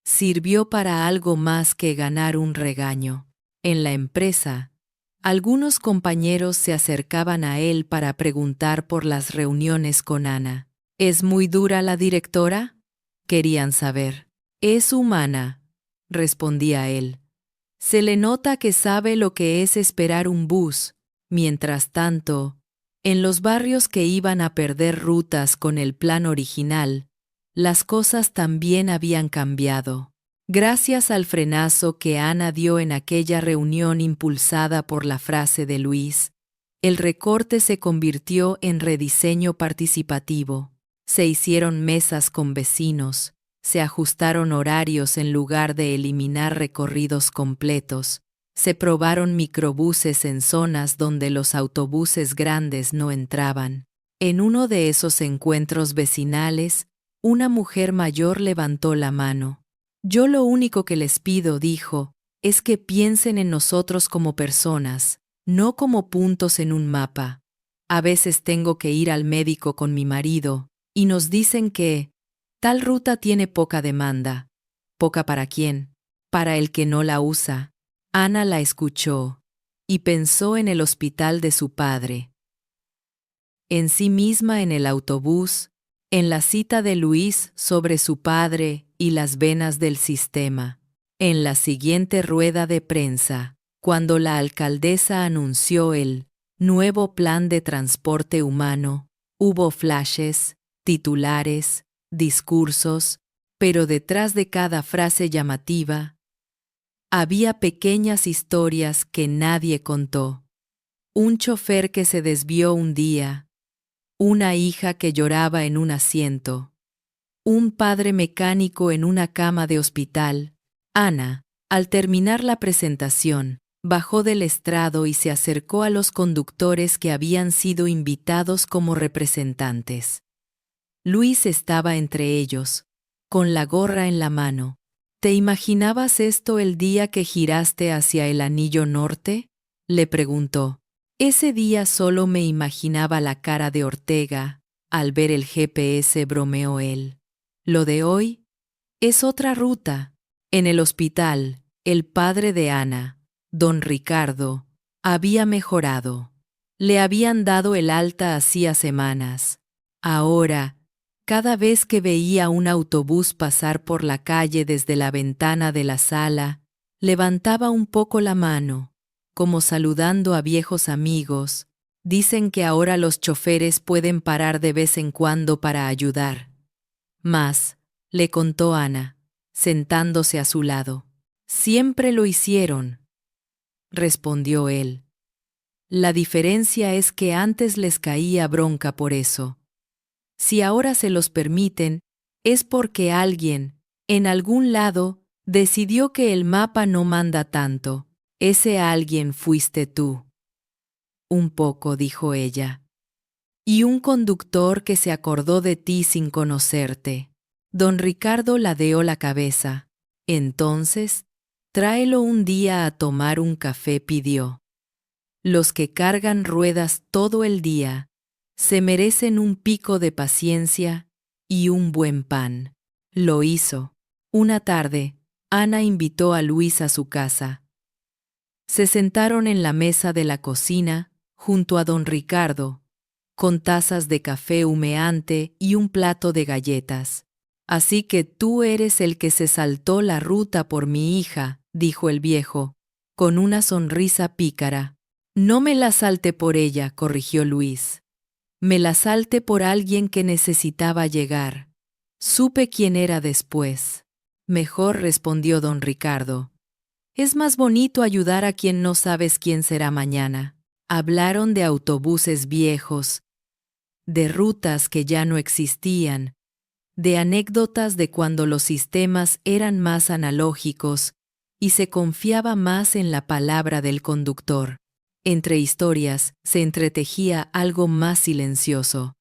sirvió para algo más que ganar un regaño. En la empresa, algunos compañeros se acercaban a él para preguntar por las reuniones con Ana. ¿Es muy dura la directora? Querían saber. Es humana, respondía él. Se le nota que sabe lo que es esperar un bus. Mientras tanto, en los barrios que iban a perder rutas con el plan original, las cosas también habían cambiado. Gracias al frenazo que Ana dio en aquella reunión impulsada por la frase de Luis, el recorte se convirtió en rediseño participativo. Se hicieron mesas con vecinos, se ajustaron horarios en lugar de eliminar recorridos completos, se probaron microbuses en zonas donde los autobuses grandes no entraban. En uno de esos encuentros vecinales, una mujer mayor levantó la mano. Yo lo único que les pido, dijo, es que piensen en nosotros como personas, no como puntos en un mapa. A veces tengo que ir al médico con mi marido, y nos dicen que tal ruta tiene poca demanda. ¿Poca para quién? Para el que no la usa. Ana la escuchó, y pensó en el hospital de su padre, en sí misma en el autobús, en la cita de Luis sobre su padre y las venas del sistema. En la siguiente rueda de prensa, cuando la alcaldesa anunció el nuevo plan de transporte humano, hubo flashes, titulares, discursos, pero detrás de cada frase llamativa, había pequeñas historias que nadie contó. Un chofer que se desvió un día, una hija que lloraba en un asiento, un padre mecánico en una cama de hospital. Ana, al terminar la presentación, bajó del estrado y se acercó a los conductores que habían sido invitados como representantes. Luis estaba entre ellos, con la gorra en la mano. ¿Te imaginabas esto el día que giraste hacia el anillo norte? Le preguntó. Ese día solo me imaginaba la cara de Ortega. Al ver el GPS bromeó él. Lo de hoy es otra ruta. En el hospital, el padre de Ana, don Ricardo, había mejorado. Le habían dado el alta hacía semanas. Ahora, cada vez que veía un autobús pasar por la calle desde la ventana de la sala, levantaba un poco la mano, como saludando a viejos amigos. Dicen que ahora los choferes pueden parar de vez en cuando para ayudar. Mas, le contó Ana, sentándose a su lado. Siempre lo hicieron, respondió él. La diferencia es que antes les caía bronca por eso. Si ahora se los permiten, es porque alguien, en algún lado, decidió que el mapa no manda tanto. Ese alguien fuiste tú. Un poco, dijo ella. Y un conductor que se acordó de ti sin conocerte. Don Ricardo ladeó la cabeza. Entonces, tráelo un día a tomar un café, pidió. Los que cargan ruedas todo el día se merecen un pico de paciencia y un buen pan. Lo hizo. Una tarde, Ana invitó a Luis a su casa. Se sentaron en la mesa de la cocina, junto a don Ricardo, con tazas de café humeante y un plato de galletas. Así que tú eres el que se saltó la ruta por mi hija, dijo el viejo, con una sonrisa pícara. No me la salte por ella, corrigió Luis. Me la salte por alguien que necesitaba llegar. Supe quién era después. Mejor, respondió don Ricardo. Es más bonito ayudar a quien no sabes quién será mañana. Hablaron de autobuses viejos, de rutas que ya no existían, de anécdotas de cuando los sistemas eran más analógicos y se confiaba más en la palabra del conductor. Entre historias se entretejía algo más silencioso,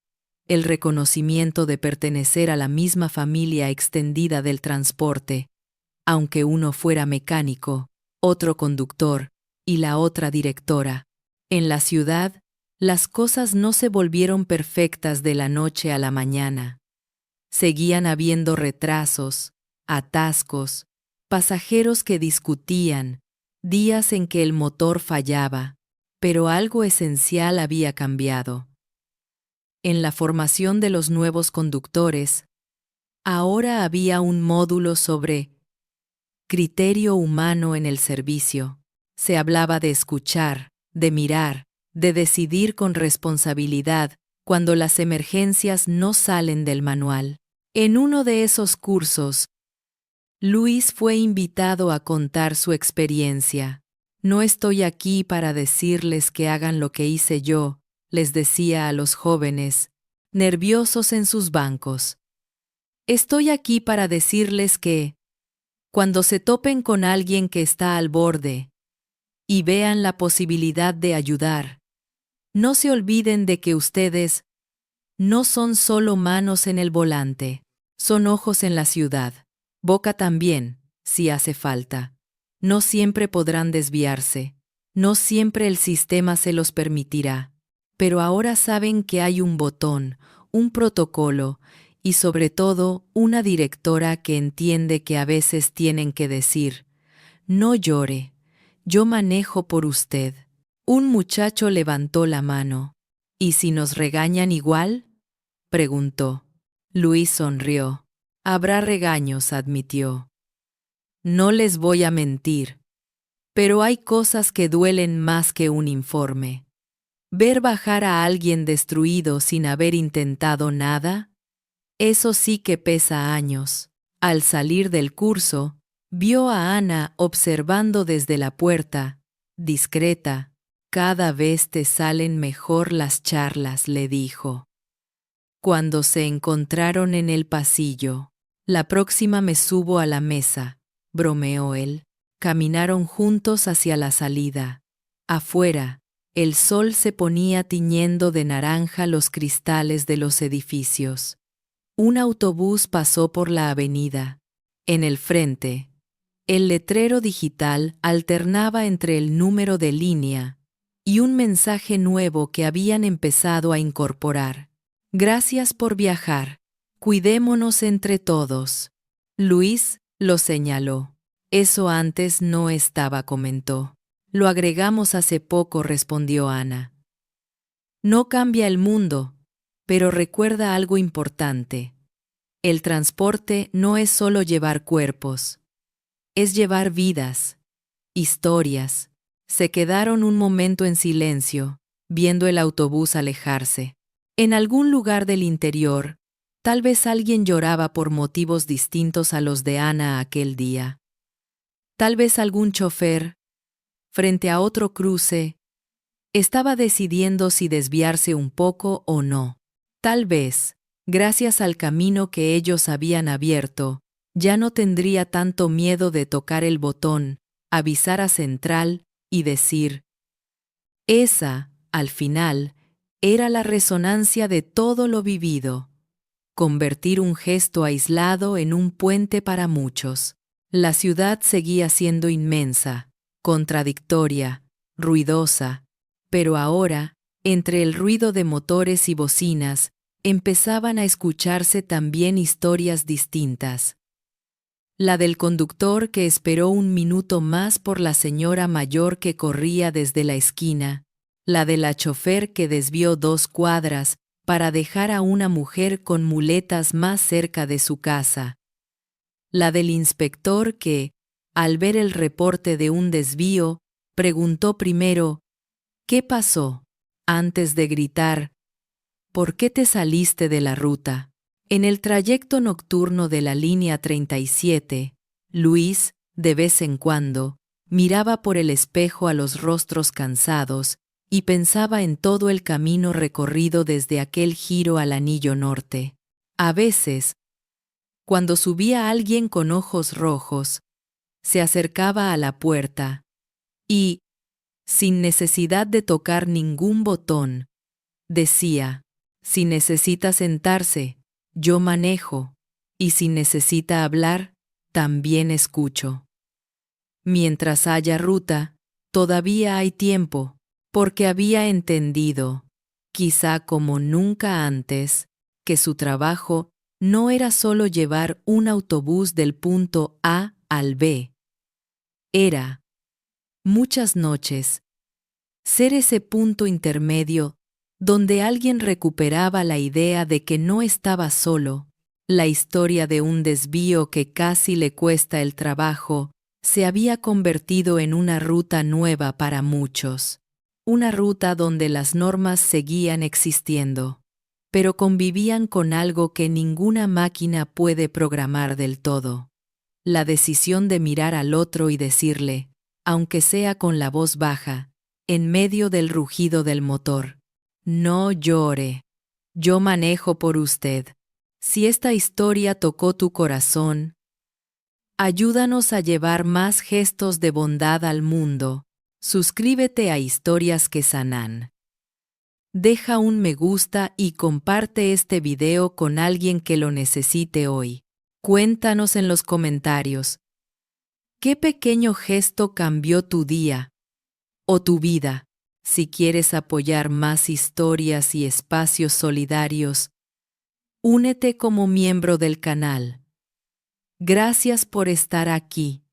el reconocimiento de pertenecer a la misma familia extendida del transporte, aunque uno fuera mecánico, otro conductor y la otra directora. En la ciudad, Las cosas no se volvieron perfectas de la noche a la mañana. Seguían habiendo retrasos, atascos, pasajeros que discutían, días en que el motor fallaba, pero algo esencial había cambiado. En la formación de los nuevos conductores, ahora había un módulo sobre criterio humano en el servicio. Se hablaba de escuchar, de mirar, de decidir con responsabilidad cuando las emergencias no salen del manual. En uno de esos cursos, Luis fue invitado a contar su experiencia. No estoy aquí para decirles que hagan lo que hice yo, les decía a los jóvenes, nerviosos en sus bancos. Estoy aquí para decirles que, cuando se topen con alguien que está al borde y vean la posibilidad de ayudar, no se olviden de que ustedes no son solo manos en el volante, son ojos en la ciudad, boca también, si hace falta. No siempre podrán desviarse, no siempre el sistema se los permitirá, pero ahora saben que hay un botón, un protocolo y sobre todo una directora que entiende que a veces tienen que decir, no llore, yo manejo por usted. Un muchacho levantó la mano. ¿Y si nos regañan igual?, preguntó. Luis sonrió. Habrá regaños, admitió. No les voy a mentir, pero hay cosas que duelen más que un informe. Ver bajar a alguien destruido sin haber intentado nada, eso sí que pesa años. Al salir del curso, vio a Ana observando desde la puerta, discreta. Cada vez te salen mejor las charlas, le dijo. Cuando se encontraron en el pasillo, la próxima me subo a la mesa, bromeó él. Caminaron juntos hacia la salida. Afuera, el sol se ponía tiñendo de naranja los cristales de los edificios. Un autobús pasó por la avenida. En el frente, el letrero digital alternaba entre el número de línea y un mensaje nuevo que habían empezado a incorporar. Gracias por viajar. Cuidémonos entre todos. Luis lo señaló. Eso antes no estaba, comentó. Lo agregamos hace poco, respondió Ana. No cambia el mundo, pero recuerda algo importante. El transporte no es solo llevar cuerpos, es llevar vidas, historias. Se quedaron un momento en silencio, viendo el autobús alejarse. En algún lugar del interior, tal vez alguien lloraba por motivos distintos a los de Ana aquel día. Tal vez algún chofer, frente a otro cruce, estaba decidiendo si desviarse un poco o no. Tal vez, gracias al camino que ellos habían abierto, ya no tendría tanto miedo de tocar el botón, avisar a Central y decir. Esa, al final, era la resonancia de todo lo vivido. Convertir un gesto aislado en un puente para muchos. La ciudad seguía siendo inmensa, contradictoria, ruidosa, pero ahora, entre el ruido de motores y bocinas, empezaban a escucharse también historias distintas. La del conductor que esperó un minuto más por la señora mayor que corría desde la esquina, la de la chofer que desvió 2 cuadras para dejar a una mujer con muletas más cerca de su casa, la del inspector que, al ver el reporte de un desvío, preguntó primero, ¿qué pasó?, antes de gritar, ¿por qué te saliste de la ruta? En el trayecto nocturno de la línea 37, Luis, de vez en cuando, miraba por el espejo a los rostros cansados y pensaba en todo el camino recorrido desde aquel giro al anillo norte. A veces, cuando subía alguien con ojos rojos, se acercaba a la puerta y, sin necesidad de tocar ningún botón, decía, si necesita sentarse, yo manejo, y si necesita hablar, también escucho. Mientras haya ruta, todavía hay tiempo, porque había entendido, quizá como nunca antes, que su trabajo no era solo llevar un autobús del punto A al B. Era, muchas noches, ser ese punto intermedio donde alguien recuperaba la idea de que no estaba solo. La historia de un desvío que casi le cuesta el trabajo se había convertido en una ruta nueva para muchos. Una ruta donde las normas seguían existiendo, pero convivían con algo que ninguna máquina puede programar del todo. La decisión de mirar al otro y decirle, aunque sea con la voz baja, en medio del rugido del motor: no llore, yo manejo por usted. Si esta historia tocó tu corazón, ayúdanos a llevar más gestos de bondad al mundo. Suscríbete a Historias que Sanan. Deja un me gusta y comparte este video con alguien que lo necesite hoy. Cuéntanos en los comentarios, ¿qué pequeño gesto cambió tu día o tu vida? Si quieres apoyar más historias y espacios solidarios, únete como miembro del canal. Gracias por estar aquí.